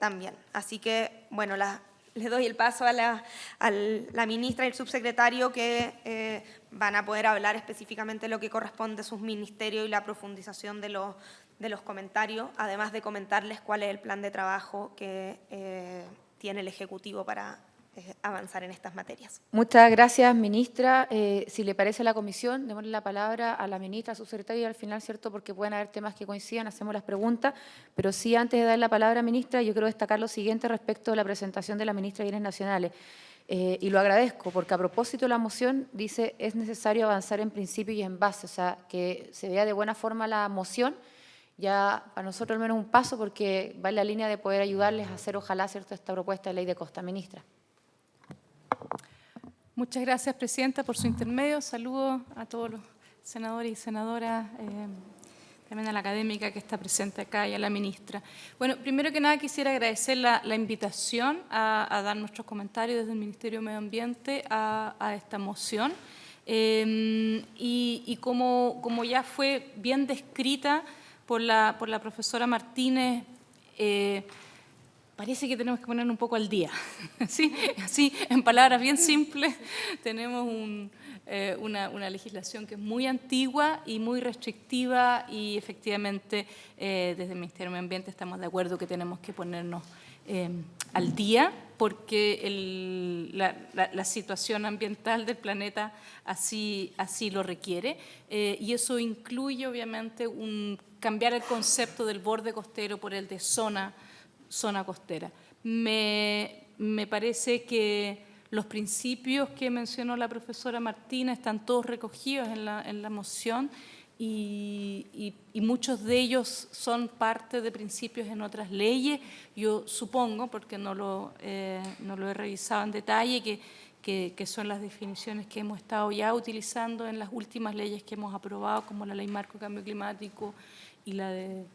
también. Así que, bueno, les doy el paso a la ministra y el subsecretario que van a poder hablar específicamente de lo que corresponde a sus ministerios y la profundización de los comentarios, además de comentarles cuál es el plan de trabajo que tiene el Ejecutivo para avanzar en estas materias. Muchas gracias, ministra. Si le parece a la comisión, démosle la palabra a la ministra, a su secretaria, y al final, ¿cierto?, porque pueden haber temas que coincidan, hacemos las preguntas, pero sí, antes de dar la palabra, ministra, yo quiero destacar lo siguiente respecto a la presentación de la ministra de Bienes Nacionales. Y lo agradezco, porque a propósito de la moción dice es necesario avanzar en principio y en base, o sea, que se vea de buena forma la moción, ya para nosotros al menos un paso, porque va en la línea de poder ayudarles a hacer, ojalá, ¿cierto?, esta propuesta de ley de costa. Ministra. Muchas gracias, presidenta, por su intermedio. Saludo a todos los senadores y senadoras, también a la académica que está presente acá y a la ministra. Bueno, primero que nada quisiera agradecer la invitación a dar nuestros comentarios desde el Ministerio de Medio Ambiente a esta moción. Y como ya fue bien descrita por la profesora Martínez, parece que tenemos que poner un poco al día. ¿Sí? Así, en palabras bien simples, tenemos una legislación que es muy antigua y muy restrictiva y efectivamente desde el Ministerio de Medio Ambiente estamos de acuerdo que tenemos que ponernos al día porque la situación ambiental del planeta así lo requiere y eso incluye obviamente cambiar el concepto del borde costero por el de zona costera. Me parece que los principios que mencionó la profesora Martínez están todos recogidos en la moción y muchos de ellos son parte de principios en otras leyes. Yo supongo, porque no lo he revisado en detalle, que son las definiciones que hemos estado ya utilizando en las últimas leyes que hemos aprobado, como la Ley Marco de Cambio Climático y la de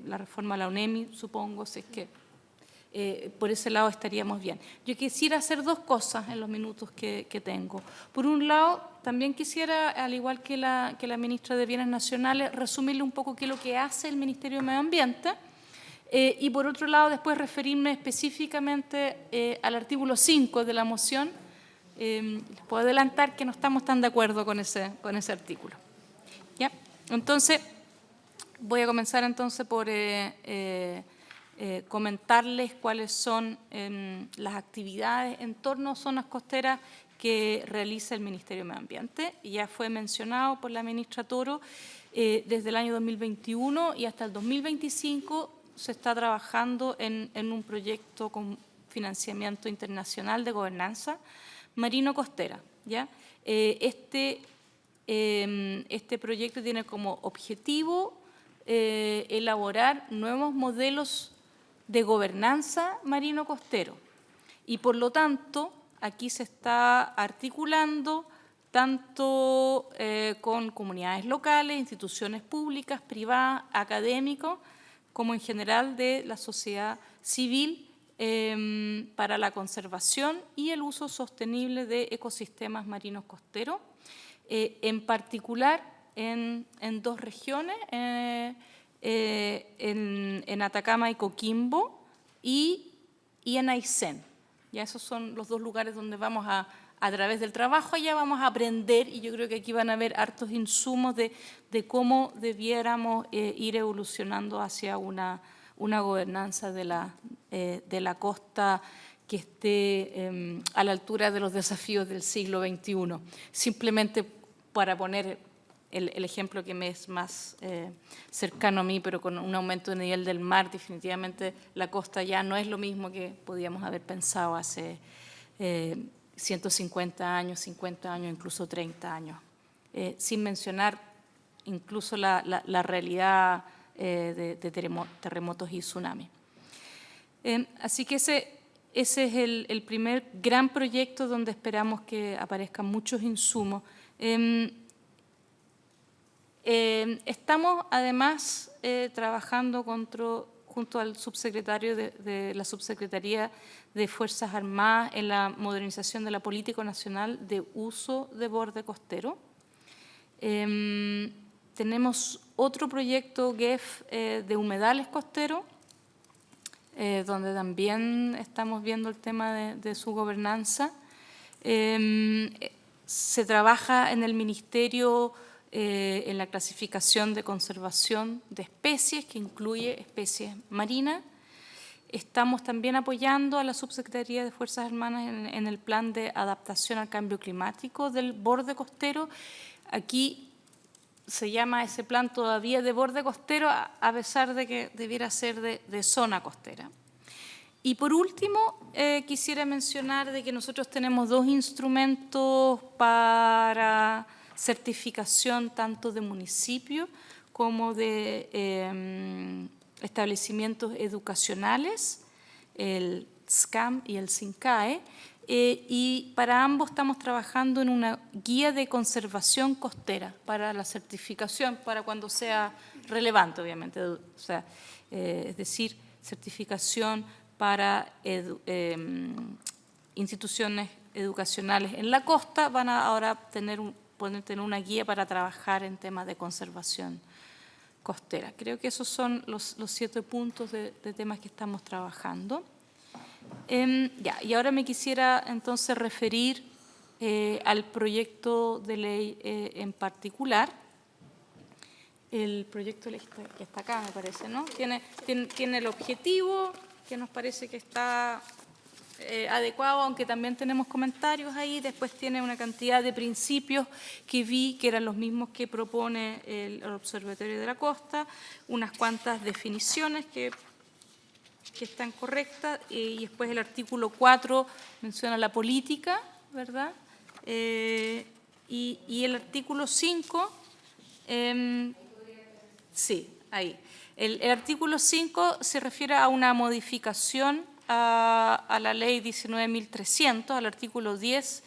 la reforma a la UNEMI, supongo, si es que por ese lado estaríamos bien. Yo quisiera hacer dos cosas en los minutos que tengo. Por un lado, también quisiera, al igual que la ministra de Bienes Nacionales, resumirle un poco qué es lo que hace el Ministerio de Medio Ambiente y por otro lado, después referirme específicamente al artículo 5 de la moción. Les puedo adelantar que no estamos tan de acuerdo con ese artículo. ¿Ya? Entonces, voy a comenzar entonces por comentarles cuáles son las actividades en torno a zonas costeras que realiza el Ministerio de Medio Ambiente. Ya fue mencionado por la ministra Toro, desde el año 2021 y hasta el 2025 se está trabajando en un proyecto con financiamiento internacional de gobernanza marino-costera. ¿Ya? Este proyecto tiene como objetivo elaborar nuevos modelos de gobernanza marino-costero y por lo tanto aquí se está articulando tanto con comunidades locales, instituciones públicas, privadas, académicos, como en general de la sociedad civil para la conservación y el uso sostenible de ecosistemas marinos costeros, en particular en dos regiones, en Atacama y Coquimbo y en Aysén. Ya esos son los dos lugares donde vamos a través del trabajo allá vamos a aprender y yo creo que aquí van a haber hartos insumos de cómo debiéramos ir evolucionando hacia una gobernanza de la costa que esté a la altura de los desafíos del siglo XXI. Simplemente para poner el ejemplo que me es más cercano a mí, pero con un aumento de nivel del mar, definitivamente la costa ya no es lo mismo que podíamos haber pensado hace 150 años, 50 años, incluso 30 años. Sin mencionar incluso la realidad de terremotos y tsunamis. Así que ese es el primer gran proyecto donde esperamos que aparezcan muchos insumos. Estamos además trabajando junto al subsecretario de la Subsecretaría de Fuerzas Armadas en la modernización de la Política Nacional de Uso de Borde Costero. Tenemos otro proyecto GEF de humedales costeros, donde también estamos viendo el tema de su gobernanza. Se trabaja en el Ministerio en la clasificación de conservación de especies, que incluye especies marinas. Estamos también apoyando a la Subsecretaría de Fuerzas Armadas en el plan de adaptación al cambio climático del borde costero. Aquí se llama ese plan todavía de borde costero, a pesar de que debiera ser de zona costera. Y por último, quisiera mencionar de que nosotros tenemos 2 instrumentos para certificación tanto de municipios como de establecimientos educacionales, el SCAM y el SINCAE, y para ambos estamos trabajando en una guía de conservación costera para la certificación, para cuando sea relevante, obviamente, o sea, es decir, certificación para instituciones educacionales en la costa, van a ahora poder tener una guía para trabajar en temas de conservación costera. Creo que esos son los 7 puntos de temas que estamos trabajando. Y ahora me quisiera entonces referir al proyecto de ley en particular. El proyecto de ley que está acá, me parece, ¿no? Tiene el objetivo, que nos parece que está adecuado, aunque también tenemos comentarios ahí. Después tiene una cantidad de principios que vi que eran los mismos que propone el Observatorio de la Costa, unas cuantas definiciones que están correctas, y después el artículo 4 menciona la política, ¿verdad? Y el artículo 5, sí, ahí. El artículo 5 se refiere a una modificación a la ley 19.300, al artículo 10,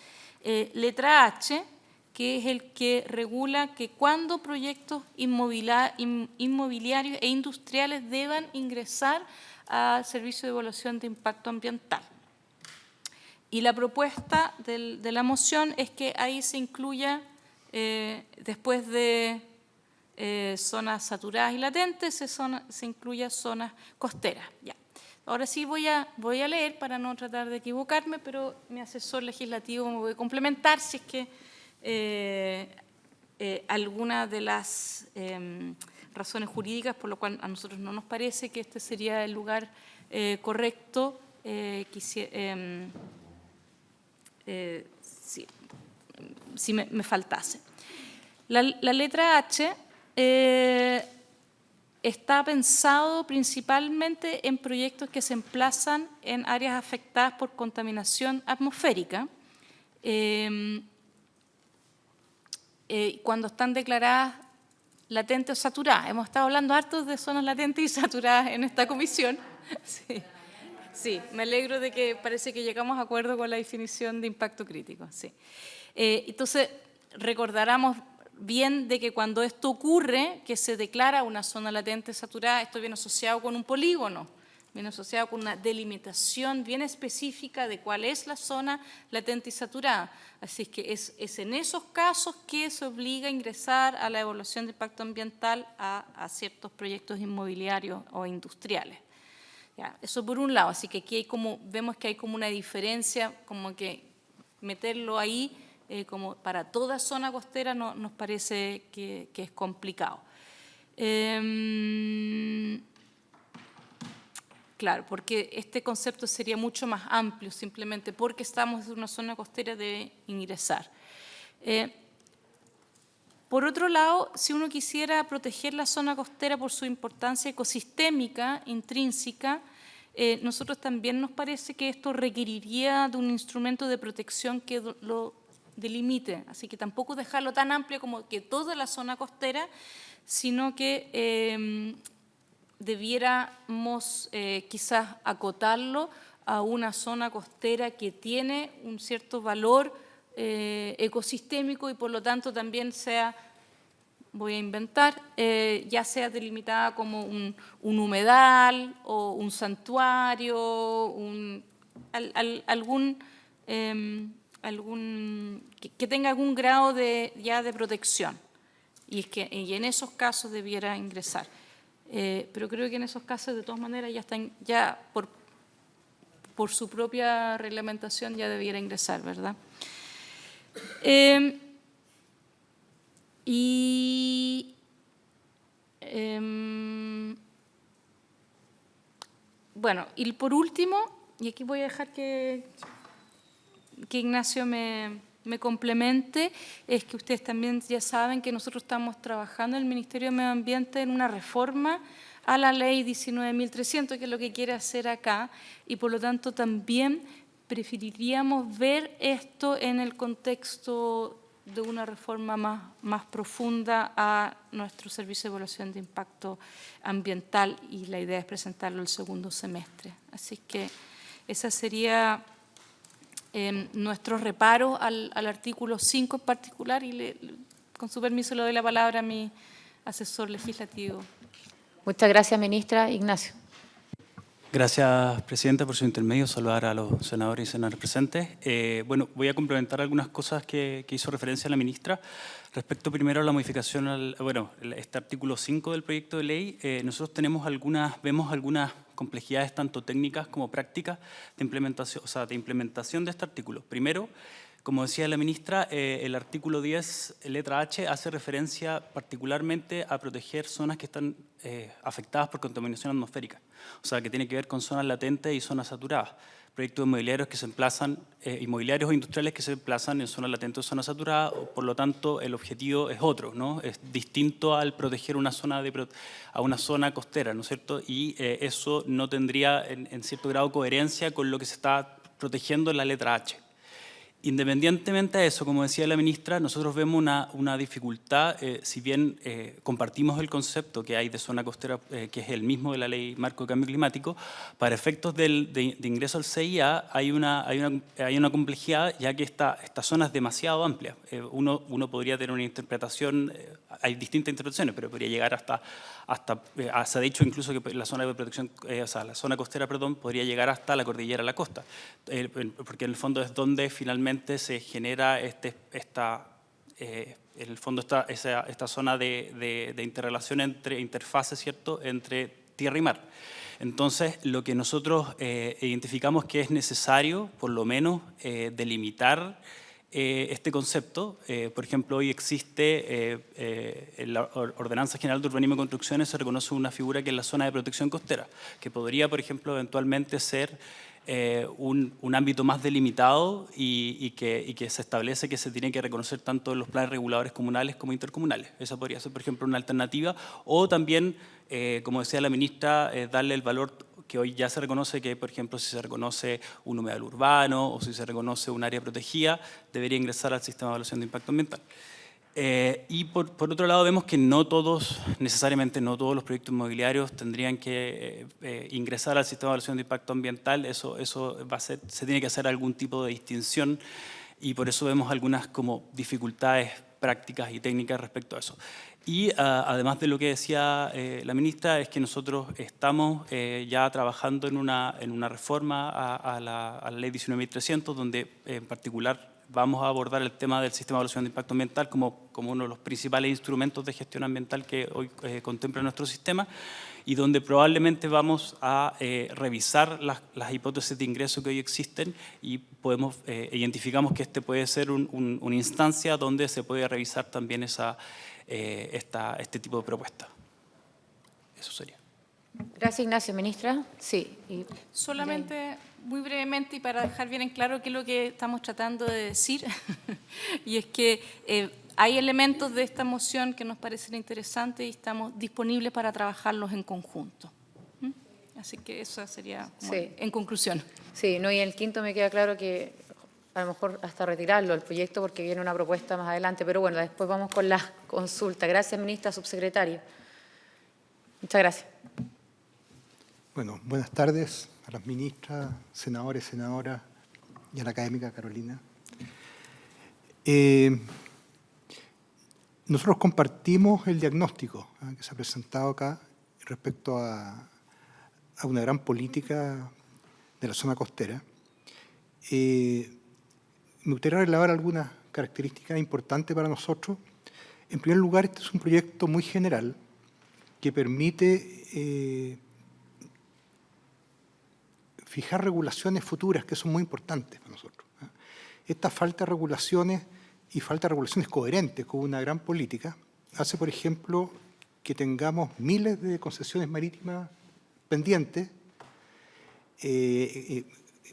letra H, que es el que regula que cuando proyectos inmobiliarios e industriales deban ingresar al Servicio de Evaluación de Impacto Ambiental. Y la propuesta de la moción es que ahí se incluya, después de zonas saturadas y latentes, se incluya zonas costeras. Ya. Ahora sí voy a leer para no tratar de equivocarme, pero mi asesor legislativo me puede complementar si es que alguna de las razones jurídicas por lo cual a nosotros no nos parece que este sería el lugar correcto, si me faltase. La letra H está pensado principalmente en proyectos que se emplazan en áreas afectadas por contaminación atmosférica, cuando están declaradas latentes o saturadas. Hemos estado hablando harto de zonas latentes y saturadas en esta comisión. Sí, me alegro de que parece que llegamos a acuerdo con la definición de impacto crítico. Sí. Entonces, recordaremos bien de que cuando esto ocurre, que se declara una zona latente saturada, esto viene asociado con un polígono, viene asociado con una delimitación bien específica de cuál es la zona latente y saturada. Así es que es en esos casos que se obliga a ingresar a la evaluación de impacto ambiental a ciertos proyectos inmobiliarios o industriales. Ya, eso por un lado, así que aquí vemos que hay como una diferencia, como que meterlo ahí como para toda zona costera nos parece que es complicado. Claro, porque este concepto sería mucho más amplio, simplemente porque estamos en una zona costera de ingresar. Por otro lado, si uno quisiera proteger la zona costera por su importancia ecosistémica intrínseca, nosotros también nos parece que esto requeriría de un instrumento de protección que lo delimite, así que tampoco dejarlo tan amplio como que toda la zona costera, sino que debiéramos quizás acotarlo a una zona costera que tiene un cierto valor ecosistémico y por lo tanto también sea, voy a inventar, ya sea delimitada como un humedal o un santuario, que tenga algún grado de protección y en esos casos debiera ingresar. Pero creo que en esos casos de todas maneras ya por su propia reglamentación ya debiera ingresar, ¿verdad? bueno, y por último, y aquí voy a dejar que Ignacio me complemente, es que ustedes también ya saben que nosotros estamos trabajando en el Ministerio de Medio Ambiente en una reforma a la ley 19.300, que es lo que quiere hacer acá, y por lo tanto también preferiríamos ver esto en el contexto de una reforma más profunda a nuestro servicio de evaluación de impacto ambiental, y la idea es presentarlo el segundo semestre. Así que esa sería nuestro reparo al artículo 5 en particular, y con su permiso le doy la palabra a mi asesor legislativo. Muchas gracias, ministra. Ignacio. Gracias, Presidenta, por su intermedio. Saludar a los senadores y senadoras presentes. Bueno, voy a complementar algunas cosas que hizo referencia la ministra. Respecto primero a la modificación, este artículo 5 del proyecto de ley, nosotros vemos algunas complejidades tanto técnicas como prácticas de implementación de este artículo. Primero, como decía la ministra, el artículo 10, letra H, hace referencia particularmente a proteger zonas que están afectadas por contaminación atmosférica, o sea, que tiene que ver con zonas latentes y zonas saturadas. Proyectos inmobiliarios que se emplazan, inmobiliarios o industriales que se emplazan en zonas latentes o zonas saturadas, por lo tanto el objetivo es otro, ¿no? Es distinto al proteger una zona a una zona costera, ¿no es cierto? Y eso no tendría en cierto grado coherencia con lo que se está protegiendo en la letra H. Independientemente de eso, como decía la ministra, nosotros vemos una dificultad, si bien compartimos el concepto que hay de zona costera, que es el mismo de la Ley Marco de Cambio Climático, para efectos de ingreso al CIA hay una complejidad, ya que esta zona es demasiado amplia. Uno podría tener una interpretación, hay distintas interpretaciones, pero podría llegar hasta se ha dicho incluso que la zona de protección, la zona costera, perdón, podría llegar hasta la cordillera de la costa, porque en el fondo es donde finalmente se genera esta zona de interrelación interfaces, ¿cierto?, entre tierra y mar. Entonces, lo que nosotros identificamos que es necesario, por lo menos, delimitar este concepto. Por ejemplo, hoy existe en la Ordenanza General de Urbanismo y Construcciones, se reconoce una figura que es la zona de protección costera, que podría, por ejemplo, eventualmente ser un ámbito más delimitado y que se establece que se tiene que reconocer tanto en los planes reguladores comunales como intercomunales. Esa podría ser, por ejemplo, una alternativa. O también, como decía la ministra, darle el valor que hoy ya se reconoce, que por ejemplo si se reconoce un humedal urbano o si se reconoce un área protegida, debería ingresar al sistema de evaluación de impacto ambiental. Y por otro lado vemos que necesariamente no todos los proyectos inmobiliarios tendrían que ingresar al sistema de evaluación de impacto ambiental. Eso se tiene que hacer algún tipo de distinción, y por eso vemos algunas como dificultades prácticas y técnicas respecto a eso. Y además de lo que decía la ministra, es que nosotros estamos ya trabajando en una reforma a la ley 19.300, donde en particular vamos a abordar el tema del sistema de evaluación de impacto ambiental como uno de los principales instrumentos de gestión ambiental que hoy contempla nuestro sistema, y donde probablemente vamos a revisar las hipótesis de ingreso que hoy existen, y identificamos que este puede ser una instancia donde se puede revisar también este tipo de propuestas. Eso sería. Gracias, Ignacio. Ministra. Sí. Solamente, muy brevemente, y para dejar bien en claro qué es lo que estamos tratando de decir, y es que hay elementos de esta moción que nos parecen interesantes y estamos disponibles para trabajarlos en conjunto. Así que eso sería en conclusión. Sí, no, y en el quinto me queda claro que a lo mejor hasta retirarlo el proyecto porque viene una propuesta más adelante, pero bueno, después vamos con la consulta. Gracias, ministra, subsecretario. Muchas gracias. Bueno, buenas tardes a las ministras, senadores, senadoras y a la académica Carolina. Nosotros compartimos el diagnóstico que se ha presentado acá respecto a una gran política de la zona costera. Me gustaría relevar algunas características importantes para nosotros. En primer lugar, este es un proyecto muy general que permite fijar regulaciones futuras que son muy importantes para nosotros. Esta falta de regulaciones y falta de regulaciones coherentes con una gran política hace, por ejemplo, que tengamos miles de concesiones marítimas pendientes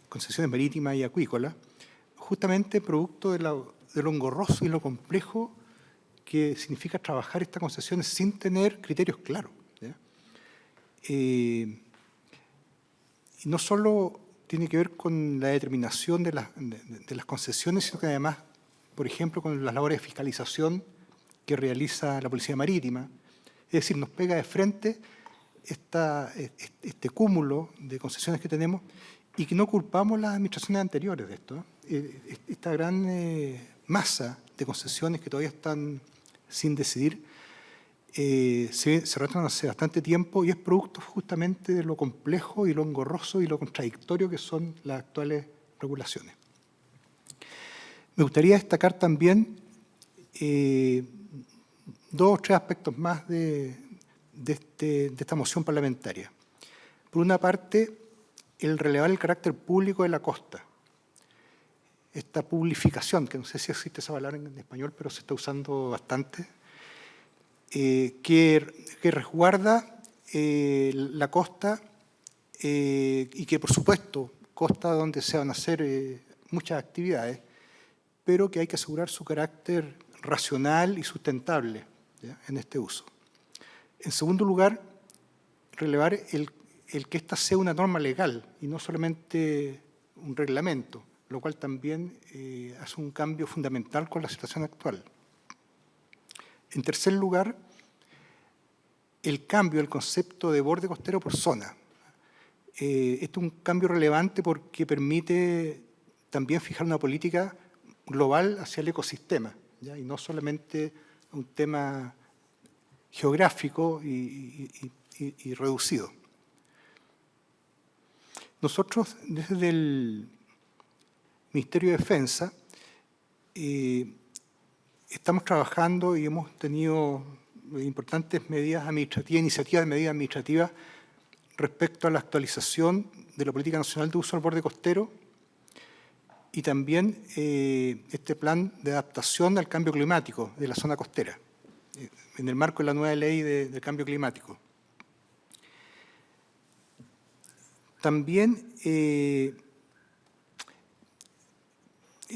concesiones marítimas y acuícolas, justamente producto de lo engorroso y lo complejo que significa trabajar estas concesiones sin tener criterios claros. Y no solo tiene que ver con la determinación de las concesiones, sino que además, por ejemplo, con las labores de fiscalización que realiza la Policía Marítima. Es decir, nos pega de frente este cúmulo de concesiones que tenemos y que no culpamos las administraciones anteriores de esto. Esta gran masa de concesiones que todavía están sin decidir se arrastran hace bastante tiempo y es producto justamente de lo complejo y lo engorroso y lo contradictorio que son las actuales regulaciones. Me gustaría destacar también dos o tres aspectos más de esta moción parlamentaria. Por una parte, el relevar el carácter público de la costa. Esta publificación, que no sé si existe esa palabra en español, pero se está usando bastante, que resguarda la costa y que, por supuesto, costa donde se van a hacer muchas actividades, pero que hay que asegurar su carácter racional y sustentable, ¿ya?, en este uso. En segundo lugar, relevar el que esta sea una norma legal y no solamente un reglamento, lo cual también hace un cambio fundamental con la situación actual. En tercer lugar, el cambio del concepto de borde costero por zona. Esto es un cambio relevante porque permite también fijar una política global hacia el ecosistema, ¿ya?, y no solamente un tema geográfico y reducido. Nosotros, desde el Ministerio de Defensa, estamos trabajando y hemos tenido importantes iniciativas de medidas administrativas respecto a la actualización de la Política Nacional de Uso del Borde Costero y también este plan de adaptación al cambio climático de la zona costera, en el marco de la nueva ley del cambio climático. También,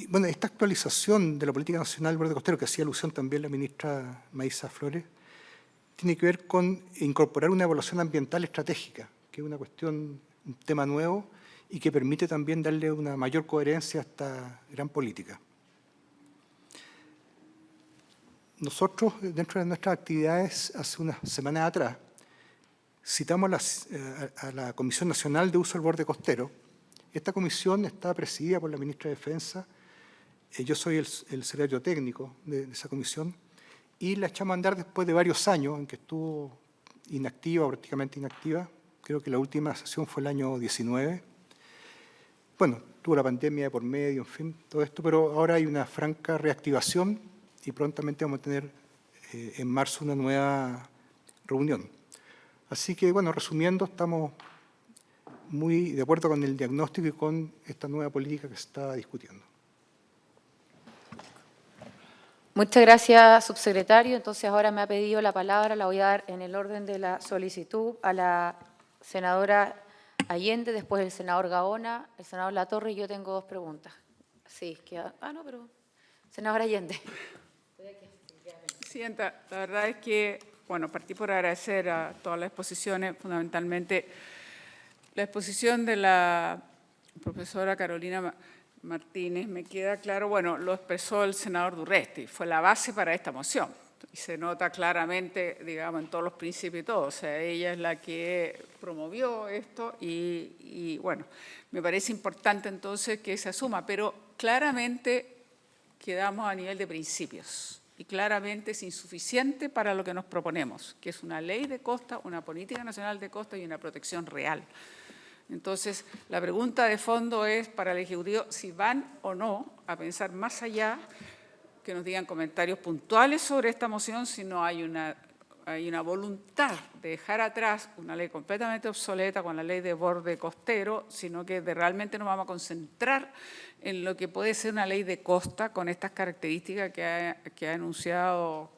bueno, esta actualización de la Política Nacional del Borde Costero, que hacía alusión también la ministra Maísa Flores, tiene que ver con incorporar una evaluación ambiental estratégica, que es una cuestión, un tema nuevo y que permite también darle una mayor coherencia a esta gran política. Nosotros, dentro de nuestras actividades, hace unas semanas atrás, citamos a la Comisión Nacional de Uso del Borde Costero. Esta comisión está presidida por la ministra de Defensa. Yo soy el secretario técnico de esa comisión y la echamos a andar después de varios años en que estuvo inactiva, prácticamente inactiva. Creo que la última sesión fue el año 19. Bueno, tuvo la pandemia de por medio, en fin, todo esto, pero ahora hay una franca reactivación y prontamente vamos a tener en marzo una nueva reunión. Así que, bueno, resumiendo, estamos muy de acuerdo con el diagnóstico y con esta nueva política que se está discutiendo. Muchas gracias, subsecretario. Entonces, ahora me ha pedido la palabra, la voy a dar en el orden de la solicitud a la senadora Allende, después el senador Gaona, el senador Latorre, y yo tengo dos preguntas. Sí, senadora Allende. Presidenta, la verdad es que, bueno, partí por agradecer a todas las exposiciones, fundamentalmente la exposición de la profesora Carolina Martínez. Me queda claro, bueno, lo expresó el senador Durresti, fue la base para esta moción. Y se nota claramente, digamos, en todos los principios y todo. O sea, ella es la que promovió esto y bueno, me parece importante entonces que se asuma, pero claramente quedamos a nivel de principios y claramente es insuficiente para lo que nos proponemos, que es una ley de costa, una política nacional de costa y una protección real. Entonces, la pregunta de fondo es para el Ejecutivo si van o no a pensar más allá, que nos digan comentarios puntuales sobre esta moción, si no hay una voluntad de dejar atrás una ley completamente obsoleta con la ley de borde costero, sino que realmente nos vamos a concentrar en lo que puede ser una ley de costa con estas características que ha enunciado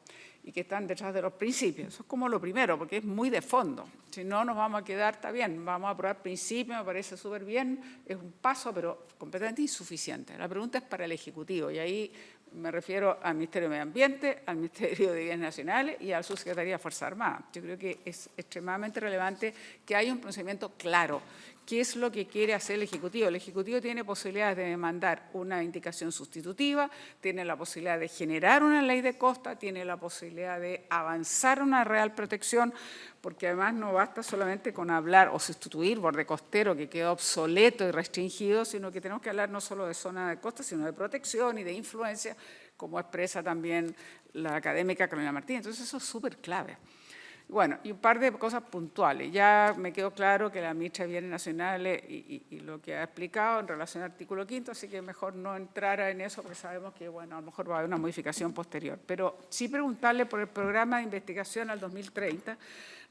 y que están detrás de los principios. Eso es como lo primero, porque es muy de fondo. Si no, nos vamos a quedar, está bien, vamos a aprobar principios, me parece súper bien, es un paso, pero completamente insuficiente. La pregunta es para el Ejecutivo, y ahí me refiero al Ministerio de Medio Ambiente, al Ministerio de Bienes Nacionales y a la Subsecretaría de Fuerzas Armadas. Yo creo que es extremadamente relevante que haya un procedimiento claro. ¿Qué es lo que quiere hacer el Ejecutivo? El Ejecutivo tiene posibilidades de demandar una indicación sustitutiva, tiene la posibilidad de generar una ley de costa, tiene la posibilidad de avanzar una real protección, porque además no basta solamente con hablar o sustituir borde costero, que quedó obsoleto y restringido, sino que tenemos que hablar no solo de zona de costa, sino de protección y de influencia, como expresa también la académica Carolina Martínez. Entonces eso es súper clave. Bueno, y un par de cosas puntuales. Ya me quedó claro que la ministra de Bienes Nacionales y lo que ha explicado en relación al artículo 5º, así que mejor no entrara en eso porque sabemos que, bueno, a lo mejor va a haber una modificación posterior. Pero sí preguntarle por el programa de investigación al 2030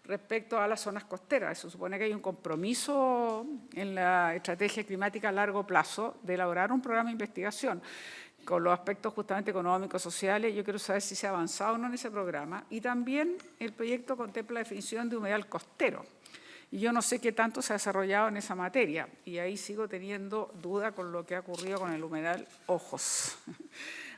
respecto a las zonas costeras. Se supone que hay un compromiso en la estrategia climática a largo plazo de elaborar un programa de investigación con los aspectos justamente económicos, sociales. Yo quiero saber si se ha avanzado o no en ese programa. Y también el proyecto contempla la definición de humedal costero. Y yo no sé qué tanto se ha desarrollado en esa materia. Y ahí sigo teniendo duda con lo que ha ocurrido con el humedal Ojos,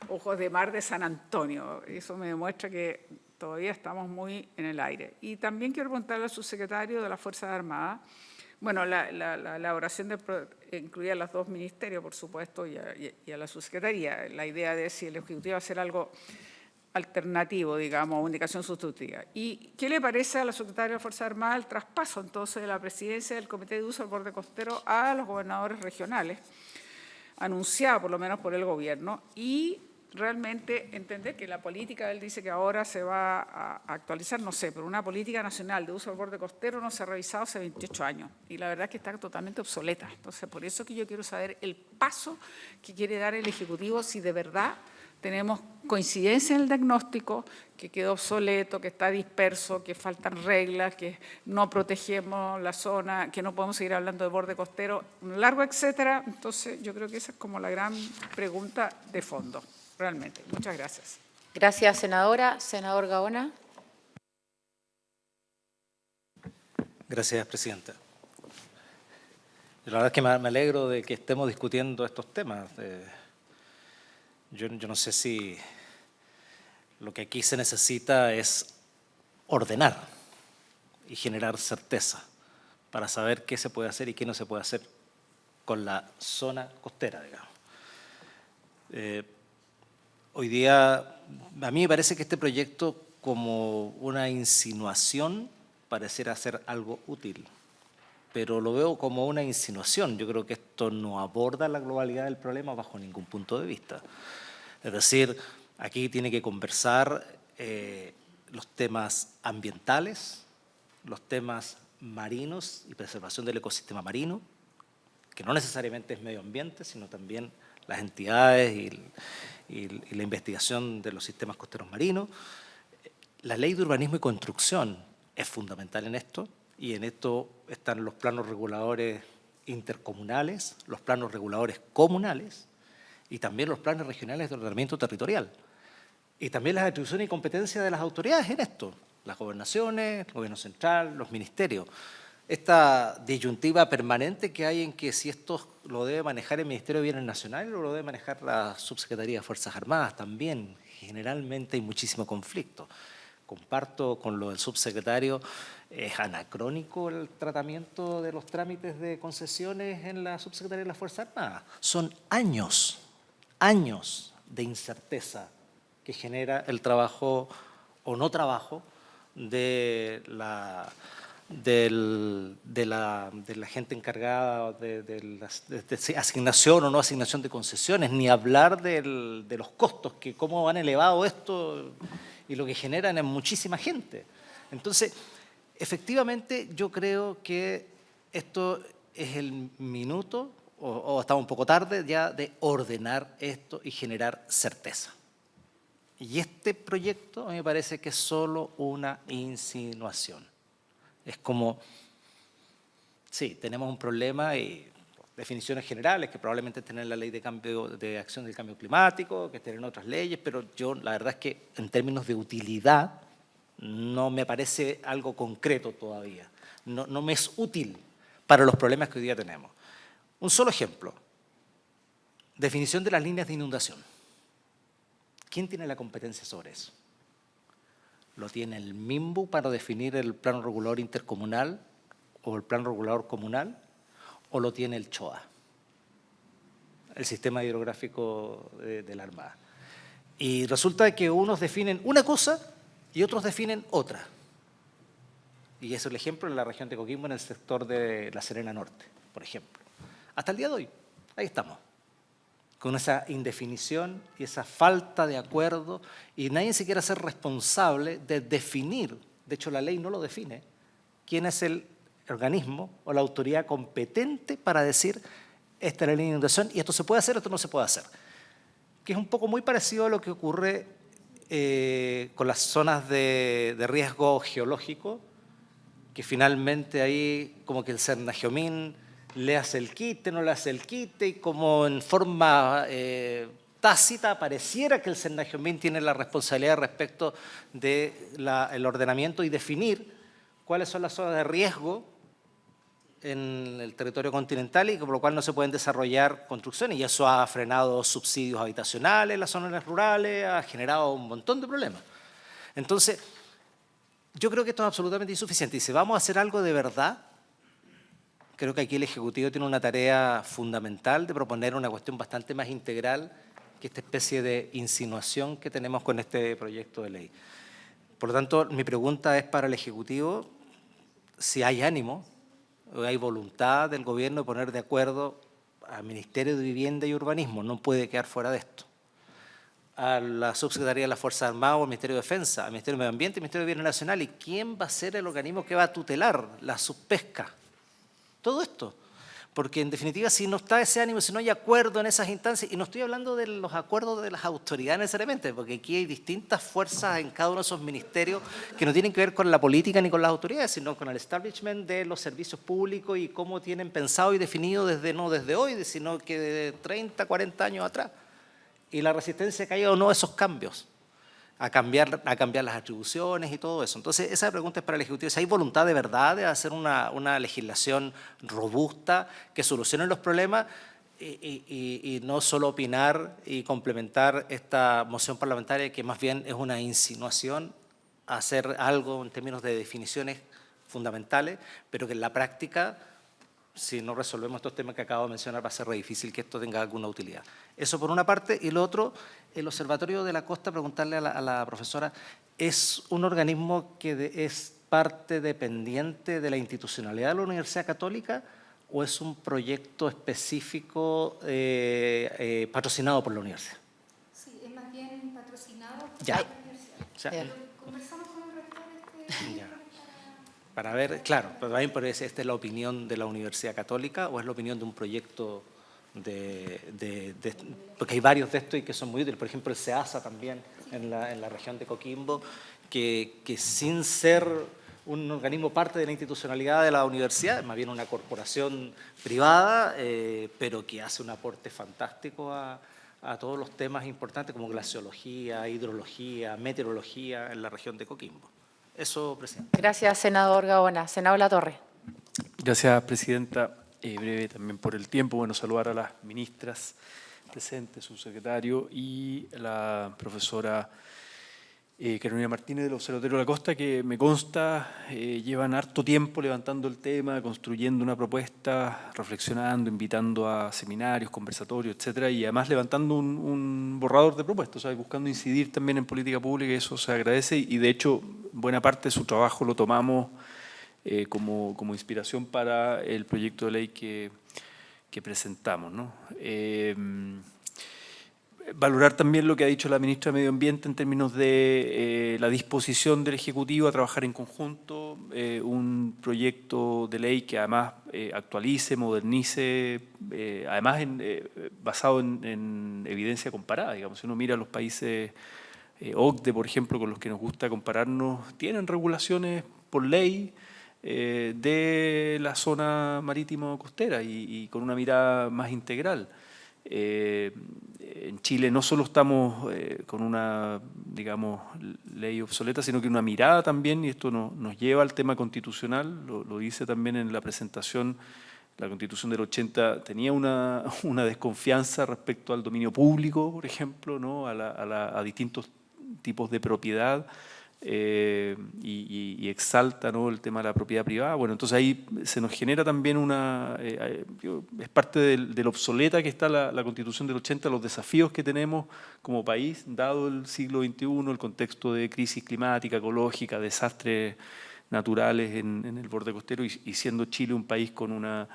Ojos de Mar de San Antonio. Eso me demuestra que todavía estamos muy en el aire. Y también quiero preguntarle al subsecretario de las Fuerzas Armadas. Bueno, la elaboración incluía a los dos ministerios, por supuesto, y a la subsecretaría. La idea de si el Ejecutivo va a hacer algo alternativo, digamos, indicación sustitutiva. ¿Y qué le parece a la secretaria de Fuerzas Armadas el traspaso, entonces, de la presidencia del Comité de Uso del Borde Costero a los gobernadores regionales, anunciado por lo menos por el gobierno, y realmente entender que la política, él dice que ahora se va a actualizar, no sé, pero una política nacional de uso del borde costero no se ha revisado hace 28 años y la verdad es que está totalmente obsoleta. Entonces, por eso que yo quiero saber el paso que quiere dar el Ejecutivo, si de verdad tenemos coincidencia en el diagnóstico, que quedó obsoleto, que está disperso, que faltan reglas, que no protegemos la zona, que no podemos seguir hablando de borde costero, un largo etcétera. Entonces, yo creo que esa es como la gran pregunta de fondo. Realmente. Muchas gracias. Gracias, senadora. Senador Gaona. Gracias, presidenta. La verdad es que me alegro de que estemos discutiendo estos temas. Yo no sé si lo que aquí se necesita es ordenar y generar certeza para saber qué se puede hacer y qué no se puede hacer con la zona costera, digamos. Hoy día, a mí me parece que este proyecto, como una insinuación, pareciera ser algo útil, pero lo veo como una insinuación. Yo creo que esto no aborda la globalidad del problema bajo ningún punto de vista. Es decir, aquí tiene que conversar los temas ambientales, los temas marinos y preservación del ecosistema marino, que no necesariamente es medio ambiente, sino también las entidades y la investigación de los sistemas costeros marinos. La ley de urbanismo y construcción es fundamental en esto, y en esto están los planos reguladores intercomunales, los planos reguladores comunales y también los planes regionales de ordenamiento territorial. Y también las atribuciones y competencias de las autoridades en esto, las gobernaciones, el gobierno central, los ministerios. Esta disyuntiva permanente que hay en que si esto lo debe manejar el Ministerio de Bienes Nacionales o lo debe manejar la Subsecretaría de Fuerzas Armadas, también generalmente hay muchísimo conflicto. Comparto con lo del subsecretario, es anacrónico el tratamiento de los trámites de concesiones en la Subsecretaría de las Fuerzas Armadas. Son años de incerteza que genera el trabajo o no trabajo de la gente encargada de asignación o no asignación de concesiones, ni hablar de los costos, que cómo han elevado esto y lo que generan en muchísima gente. Entonces, efectivamente, yo creo que esto es el minuto, o estamos un poco tarde ya, de ordenar esto y generar certeza. Y este proyecto a mí me parece que es solo una insinuación. Es como, sí, tenemos un problema y definiciones generales que probablemente estén en la ley de acción del cambio climático, que estén en otras leyes, pero yo la verdad es que en términos de utilidad no me parece algo concreto todavía. No me es útil para los problemas que hoy día tenemos. Un solo ejemplo. Definición de las líneas de inundación. ¿Quién tiene la competencia sobre eso? ¿Lo tiene el MIMBU para definir el plano regulador intercomunal o el plano regulador comunal? ¿O lo tiene el CHOA, el Sistema Hidrográfico de la Armada? Y resulta que unos definen una cosa y otros definen otra. Y ese es el ejemplo en la región de Coquimbo, en el sector de La Serena Norte, por ejemplo. Hasta el día de hoy, ahí estamos, con esa indefinición y esa falta de acuerdo, y nadie se quiere hacer responsable de definir, de hecho la ley no lo define, quién es el organismo o la autoridad competente para decir esta es la línea de inundación y esto se puede hacer, esto no se puede hacer. Que es un poco muy parecido a lo que ocurre con las zonas de riesgo geológico, que finalmente ahí como que el Cernagiomín le hace el quite, no le hace el quite, y como en forma tácita pareciera que el Cernagiomín tiene la responsabilidad respecto del ordenamiento y definir cuáles son las zonas de riesgo en el territorio continental y por lo cual no se pueden desarrollar construcciones, y eso ha frenado subsidios habitacionales en las zonas rurales, ha generado un montón de problemas. Entonces, yo creo que esto es absolutamente insuficiente, y si vamos a hacer algo de verdad, creo que aquí el Ejecutivo tiene una tarea fundamental de proponer una cuestión bastante más integral que esta especie de insinuación que tenemos con este proyecto de ley. Por lo tanto, mi pregunta es para el Ejecutivo si hay ánimo, o hay voluntad del gobierno de poner de acuerdo al Ministerio de Vivienda y Urbanismo, no puede quedar fuera de esto, a la Subsecretaría de las Fuerzas Armadas o al Ministerio de Defensa, al Ministerio de Medio Ambiente y al Ministerio de Bienes Nacional, y quién va a ser el organismo que va a tutelar la subpesca. Todo esto, porque en definitiva si no está ese ánimo, si no hay acuerdo en esas instancias, y no estoy hablando de los acuerdos de las autoridades necesariamente, porque aquí hay distintas fuerzas en cada uno de esos ministerios que no tienen que ver con la política ni con las autoridades, sino con el establishment de los servicios públicos y cómo tienen pensado y definido no desde hoy, sino que de 30, 40 años atrás. Y la resistencia que haya o no a esos cambios, a cambiar las atribuciones y todo eso. Entonces, esa pregunta es para el Ejecutivo. Si hay voluntad de verdad de hacer una legislación robusta que solucione los problemas y no solo opinar y complementar esta moción parlamentaria que más bien es una insinuación a hacer algo en términos de definiciones fundamentales, pero que en la práctica, si no resolvemos estos temas que acabo de mencionar, va a ser re difícil que esto tenga alguna utilidad. Eso por una parte. Y lo otro, el Observatorio de la Costa, preguntarle a la profesora, ¿es un organismo que es parte dependiente de la institucionalidad de la Universidad Católica o es un proyecto específico patrocinado por la universidad? Sí, es más bien patrocinado por Ya. la universidad. O sea, Pero conversamos con el rector ya. Para ver, claro, pero también por eso, ¿esta es la opinión de la Universidad Católica o es la opinión de un proyecto porque hay varios de estos y que son muy útiles? Por ejemplo, el SEASA también en la región de Coquimbo, que sin ser un organismo parte de la institucionalidad de la universidad, más bien una corporación privada, pero que hace un aporte fantástico a todos los temas importantes como glaciología, hidrología, meteorología en la región de Coquimbo. Eso, presidente. Gracias, senador Gaona. Senador Latorre. Gracias, presidenta. Breve también por el tiempo. Bueno, saludar a las ministras presentes, subsecretario, y a la profesora Carolina Martínez del Observatorio de la Costa, que me consta llevan harto tiempo levantando el tema, construyendo una propuesta, reflexionando, invitando a seminarios, conversatorios, etcétera, y además levantando un borrador de propuestas, o sea, buscando incidir también en política pública, y eso se agradece, y de hecho buena parte de su trabajo lo tomamos como inspiración para el proyecto de ley que presentamos, ¿no? Valorar también lo que ha dicho la ministra de Medio Ambiente en términos de la disposición del Ejecutivo a trabajar en conjunto, un proyecto de ley que además actualice, modernice, además basado en evidencia comparada. Digamos, si uno mira los países OCDE, por ejemplo, con los que nos gusta compararnos, tienen regulaciones por ley de la zona marítimo-costera y con una mirada más integral. En Chile no solo estamos con una, digamos, ley obsoleta, sino que una mirada también, y esto nos lleva al tema constitucional, lo dice también en la presentación. La Constitución del 80 tenía una desconfianza respecto al dominio público, por ejemplo, ¿no? a distintos tipos de propiedad, y exalta, ¿no? el tema de la propiedad privada. Bueno, entonces ahí se nos genera también es parte de lo obsoleta que está la Constitución del 80, los desafíos que tenemos como país, dado el siglo XXI, el contexto de crisis climática, ecológica, desastres naturales en el borde costero, y siendo Chile un país con una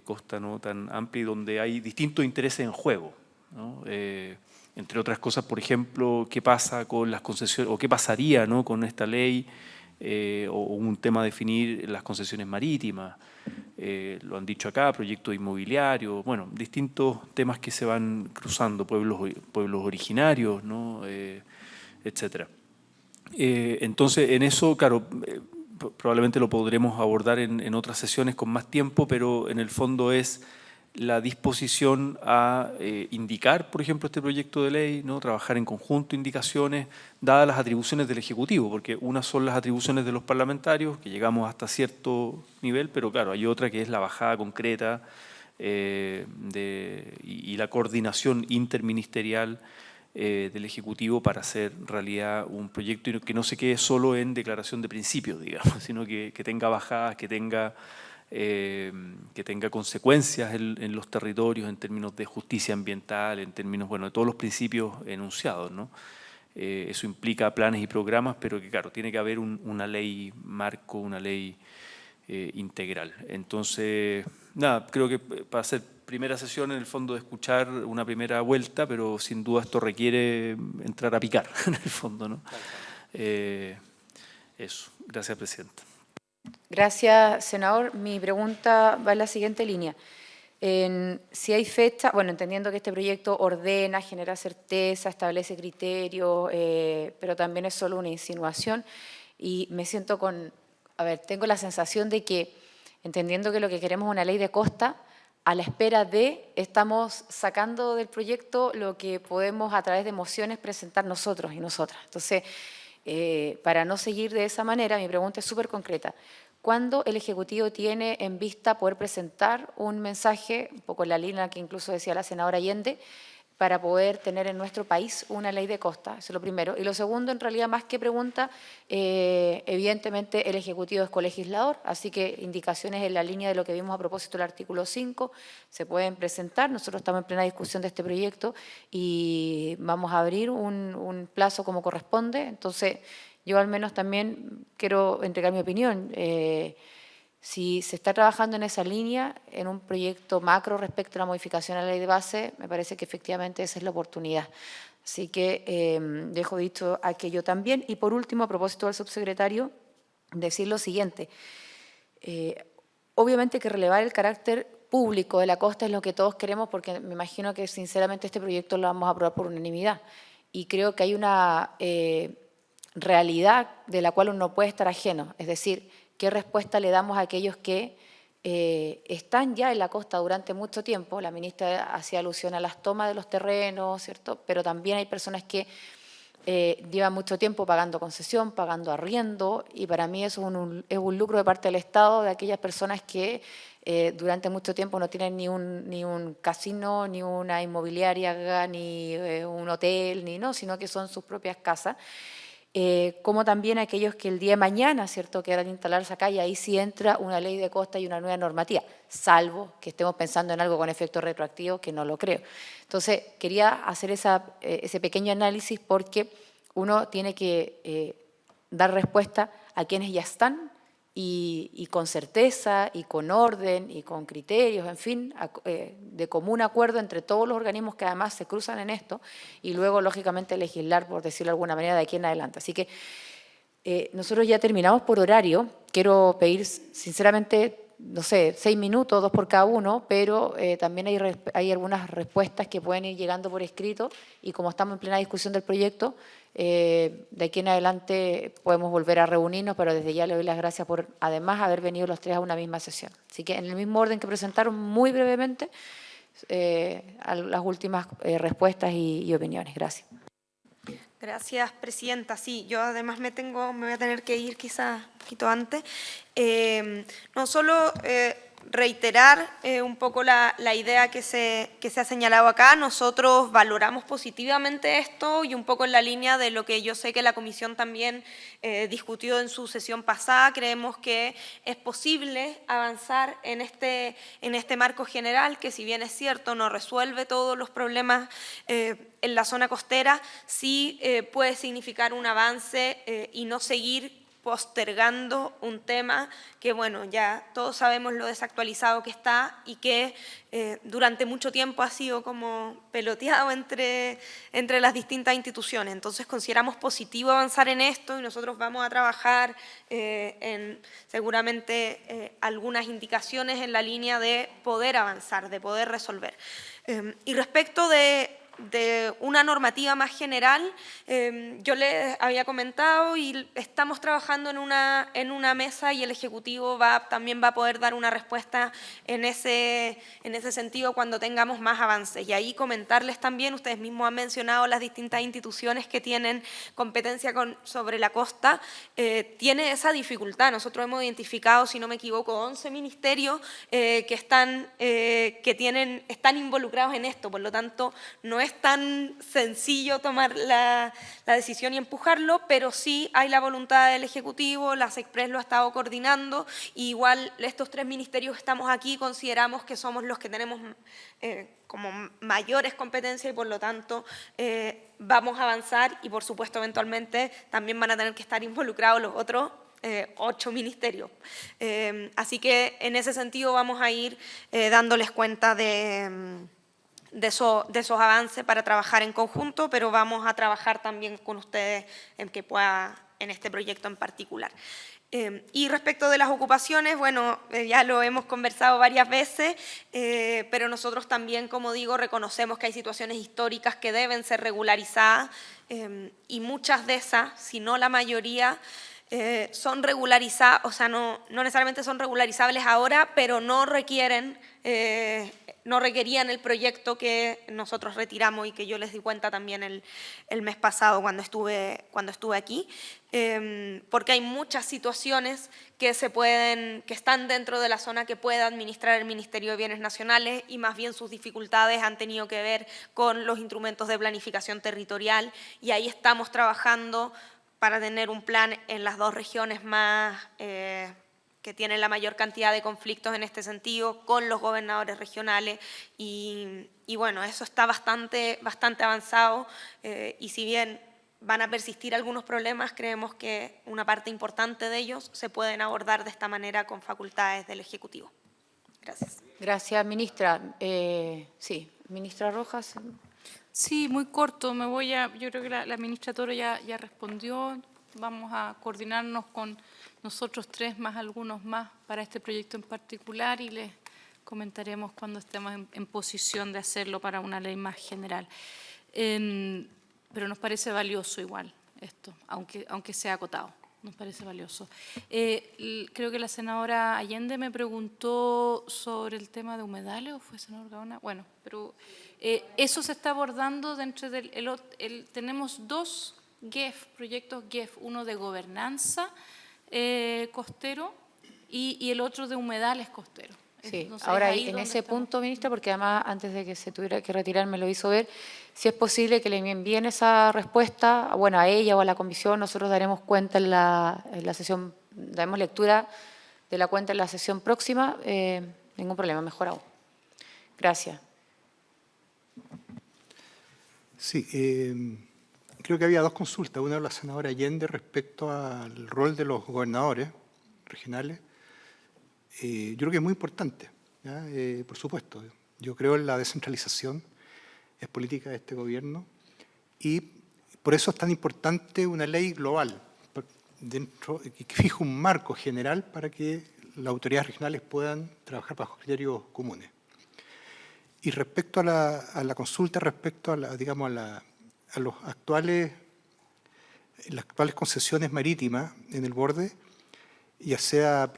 costa no tan amplia y donde hay distintos intereses en juego, ¿no? Entre otras cosas, por ejemplo, qué pasa con las concesiones, o qué pasaría, ¿no? con esta ley, o un tema a definir las concesiones marítimas, lo han dicho acá, proyectos inmobiliarios, bueno, distintos temas que se van cruzando, pueblos originarios, ¿no? Etcétera. Entonces, en eso, claro, probablemente lo podremos abordar en otras sesiones con más tiempo, pero en el fondo es la disposición a indicar, por ejemplo, este proyecto de ley, ¿no? Trabajar en conjunto indicaciones, dadas las atribuciones del Ejecutivo, porque unas son las atribuciones de los parlamentarios, que llegamos hasta cierto nivel, pero claro, hay otra que es la bajada concreta y la coordinación interministerial del Ejecutivo para hacer realidad un proyecto y que no se quede solo en declaración de principios, digamos, sino que tenga bajadas, que tenga consecuencias en los territorios en términos de justicia ambiental, en términos, bueno, de todos los principios enunciados, ¿no? Eso implica planes y programas, pero que, claro, tiene que haber una ley marco, una ley integral. Entonces, nada, creo que para hacer primera sesión, en el fondo, de escuchar una primera vuelta, pero sin duda esto requiere entrar a picar, en el fondo, ¿no? Eso. Gracias, Presidenta. Gracias, senador. Mi pregunta va en la siguiente línea. Si hay fecha, bueno, entendiendo que este proyecto ordena, genera certeza, establece criterios, pero también es solo una insinuación, y me siento tengo la sensación de que, entendiendo que lo que queremos es una ley de costa, a la espera estamos sacando del proyecto lo que podemos a través de mociones presentar nosotros y nosotras. Entonces, para no seguir de esa manera, mi pregunta es súper concreta. ¿Cuándo el Ejecutivo tiene en vista poder presentar un mensaje, un poco en la línea que incluso decía la senadora Allende, para poder tener en nuestro país una ley de costa? Eso es lo primero. Y lo segundo, en realidad, más que pregunta, evidentemente el Ejecutivo es colegislador, así que indicaciones en la línea de lo que vimos a propósito del artículo 5 se pueden presentar. Nosotros estamos en plena discusión de este proyecto y vamos a abrir un plazo como corresponde. Entonces, yo al menos también quiero entregar mi opinión. Si se está trabajando en esa línea, en un proyecto macro respecto a la modificación a la ley de base, me parece que efectivamente esa es la oportunidad. Así que dejo dicho aquello también. Y por último, a propósito del subsecretario, decir lo siguiente. Obviamente que relevar el carácter público de la costa es lo que todos queremos, porque me imagino que sinceramente este proyecto lo vamos a aprobar por unanimidad. Y creo que hay una realidad de la cual uno no puede estar ajeno, es decir, qué respuesta le damos a aquellos que están ya en la costa durante mucho tiempo. La ministra hacía alusión a las tomas de los terrenos, ¿cierto? Pero también hay personas que llevan mucho tiempo pagando concesión, pagando arriendo, y para mí eso es un lucro de parte del Estado, de aquellas personas que durante mucho tiempo no tienen ni un casino, ni una inmobiliaria, ni un hotel, sino que son sus propias casas. Como también aquellos que el día de mañana, ¿cierto?, quieran instalarse acá, y ahí sí entra una ley de costa y una nueva normativa, salvo que estemos pensando en algo con efecto retroactivo, que no lo creo. Entonces, quería hacer ese pequeño análisis porque uno tiene que dar respuesta a quienes ya están y con certeza y con orden y con criterios, en fin, de común acuerdo entre todos los organismos que además se cruzan en esto, y luego, lógicamente, legislar, por decirlo de alguna manera, de aquí en adelante. Así que nosotros ya terminamos por horario. Quiero pedir, sinceramente, no sé, 6 minutos, 2 por cada uno, pero también hay algunas respuestas que pueden ir llegando por escrito, y como estamos en plena discusión del proyecto, De aquí en adelante podemos volver a reunirnos, pero desde ya le doy las gracias por además haber venido los tres a una misma sesión. Así que en el mismo orden que presentaron, muy brevemente, a las últimas respuestas y opiniones. Gracias. Gracias, presidenta. Sí, yo además me voy a tener que ir quizás un poquito antes. No solo reiterar un poco la idea que se ha señalado acá. Nosotros valoramos positivamente esto y un poco en la línea de lo que yo sé que la comisión también discutió en su sesión pasada. Creemos que es posible avanzar en este marco general, que si bien es cierto no resuelve todos los problemas en la zona costera, sí puede significar un avance y no seguir postergando un tema que, bueno, ya todos sabemos lo desactualizado que está y que durante mucho tiempo ha sido como peloteado entre las distintas instituciones. Entonces consideramos positivo avanzar en esto y nosotros vamos a trabajar en seguramente algunas indicaciones en la línea de poder avanzar, de poder resolver. Y respecto de una normativa más general, yo les había comentado y estamos trabajando en una mesa y el Ejecutivo también va a poder dar una respuesta en ese sentido cuando tengamos más avances. Y ahí comentarles también, ustedes mismos han mencionado las distintas instituciones que tienen competencia sobre la costa, tiene esa dificultad. Nosotros hemos identificado, si no me equivoco, 11 ministerios que están involucrados en esto, por lo tanto no es tan sencillo tomar la decisión y empujarlo, pero sí hay la voluntad del Ejecutivo, la SECPRES lo ha estado coordinando, y igual estos tres ministerios que estamos aquí consideramos que somos los que tenemos como mayores competencias y por lo tanto vamos a avanzar y por supuesto eventualmente también van a tener que estar involucrados los otros 8 ministerios. Así que en ese sentido vamos a ir dándoles cuenta de esos avances para trabajar en conjunto, pero vamos a trabajar también con ustedes en este proyecto en particular. Y respecto de las ocupaciones, bueno, ya lo hemos conversado varias veces, pero nosotros también, como digo, reconocemos que hay situaciones históricas que deben ser regularizadas y muchas de esas, si no la mayoría, son regularizadas, o sea, no necesariamente son regularizables ahora, pero no requerían el proyecto que nosotros retiramos y que yo les di cuenta también el mes pasado cuando estuve aquí, porque hay muchas situaciones que están dentro de la zona que puede administrar el Ministerio de Bienes Nacionales y más bien sus dificultades han tenido que ver con los instrumentos de planificación territorial y ahí estamos trabajando para tener un plan en las 2 regiones más que tienen la mayor cantidad de conflictos en este sentido, con los gobernadores regionales y bueno, eso está bastante avanzado y si bien van a persistir algunos problemas, creemos que una parte importante de ellos se pueden abordar de esta manera con facultades del Ejecutivo. Gracias. Gracias, ministra. Sí, ministra Rojas. Sí, muy corto. Yo creo que la ministra Toro ya respondió. Vamos a coordinarnos con nosotros 3 más algunos más para este proyecto en particular y les comentaremos cuando estemos en posición de hacerlo para una ley más general. Pero nos parece valioso igual esto, aunque sea acotado. Nos parece valioso. Creo que la senadora Allende me preguntó sobre el tema de humedales, ¿o fue senador Gaona? Bueno, pero eso se está abordando dentro del... tenemos 2 GEF, proyectos GEF, uno de gobernanza costero y el otro de humedales costeros. Sí, Entonces, ahora en ese punto, ministra, porque además antes de que se tuviera que retirar me lo hizo ver, si es posible que le envíen esa respuesta, bueno, a ella o a la comisión, nosotros daremos cuenta en la sesión, daremos lectura de la cuenta en la sesión próxima, ningún problema, mejor aún. Gracias. Sí, creo que había 2 consultas, una de la senadora Allende respecto al rol de los gobernadores regionales. Yo creo que es muy importante, ¿ya? Por supuesto. Yo creo en la descentralización, es política de este gobierno, y por eso es tan importante una ley global, que fije un marco general para que las autoridades regionales puedan trabajar bajo criterios comunes. Y respecto a la consulta, respecto a, digamos, a los actuales las actuales concesiones marítimas en el borde, ya sea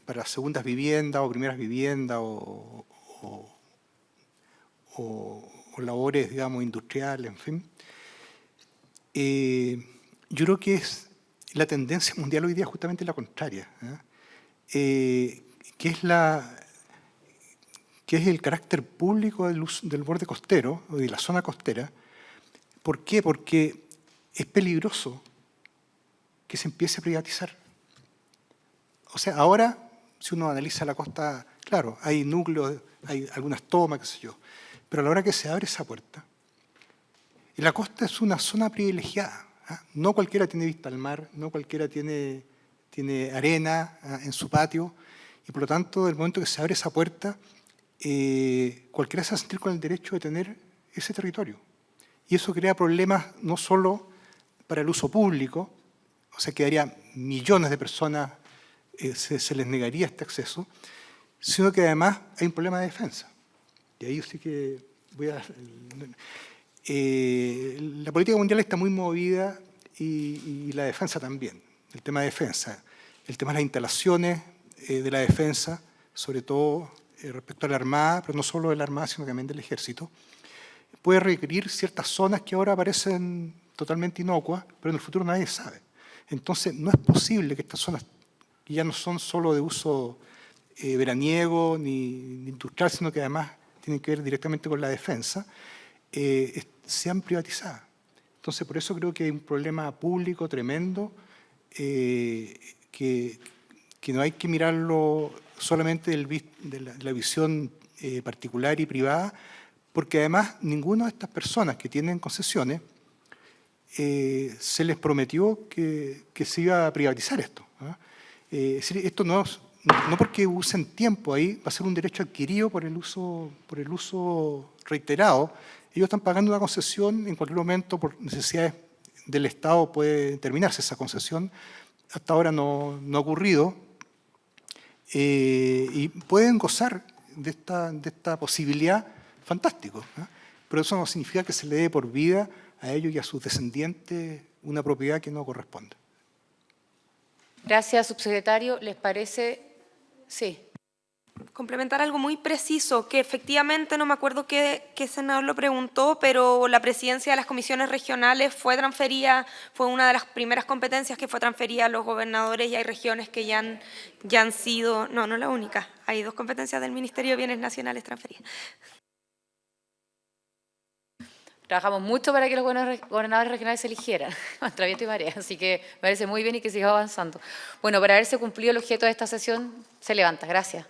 para segundas viviendas o primeras viviendas o labores, digamos, industriales, en fin. Yo creo que la tendencia mundial hoy día es justamente la contraria, que es el carácter público del borde costero, o de la zona costera. ¿Por qué? Porque es peligroso que se empiece a privatizar. O sea, ahora, si uno analiza la costa, claro, hay núcleos, hay algunas tomas, qué sé yo, pero a la hora que se abre esa puerta, y la costa es una zona privilegiada. No cualquiera tiene vista al mar, no cualquiera tiene arena en su patio, y por lo tanto, del momento que se abre esa puerta, cualquiera se va a sentir con el derecho de tener ese territorio. Y eso crea problemas no solo para el uso público, o sea, quedaría millones de personas, se les negaría este acceso, sino que además hay un problema de defensa. Y ahí sí que voy a... la política mundial está muy movida y la defensa también, el tema de defensa, el tema de las instalaciones de la defensa, sobre todo respecto a la Armada, pero no solo de la Armada, sino también del Ejército, puede requerir ciertas zonas que ahora parecen totalmente inocuas, pero en el futuro nadie sabe. Entonces, no es posible que estas zonas, que ya no son solo de uso veraniego ni industrial, sino que además tienen que ver directamente con la defensa, sean privatizadas. Entonces, por eso creo que hay un problema público tremendo que no hay que mirarlo solamente de la visión particular y privada, porque además ninguna de estas personas que tienen concesiones se les prometió que se iba a privatizar esto. Es decir, esto no porque usen tiempo ahí, va a ser un derecho adquirido por el uso reiterado. Ellos están pagando una concesión, en cualquier momento por necesidades del Estado puede terminarse esa concesión. Hasta ahora no ha ocurrido. Y pueden gozar de esta posibilidad, fantástico. Pero eso no significa que se le dé por vida a ellos y a sus descendientes una propiedad que no corresponde. Gracias, subsecretario. ¿Les parece? Sí. Complementar algo muy preciso, que efectivamente, no me acuerdo qué senador lo preguntó, pero la presidencia de las comisiones regionales fue una de las primeras competencias que fue transferida a los gobernadores, y hay regiones que ya han sido, no la única, hay 2 competencias del Ministerio de Bienes Nacionales transferidas. Trabajamos mucho para que los gobernadores regionales se eligieran, contra viento y marea, así que me parece muy bien y que siga avanzando. Bueno, para haberse cumplido el objeto de esta sesión, se levanta. Gracias.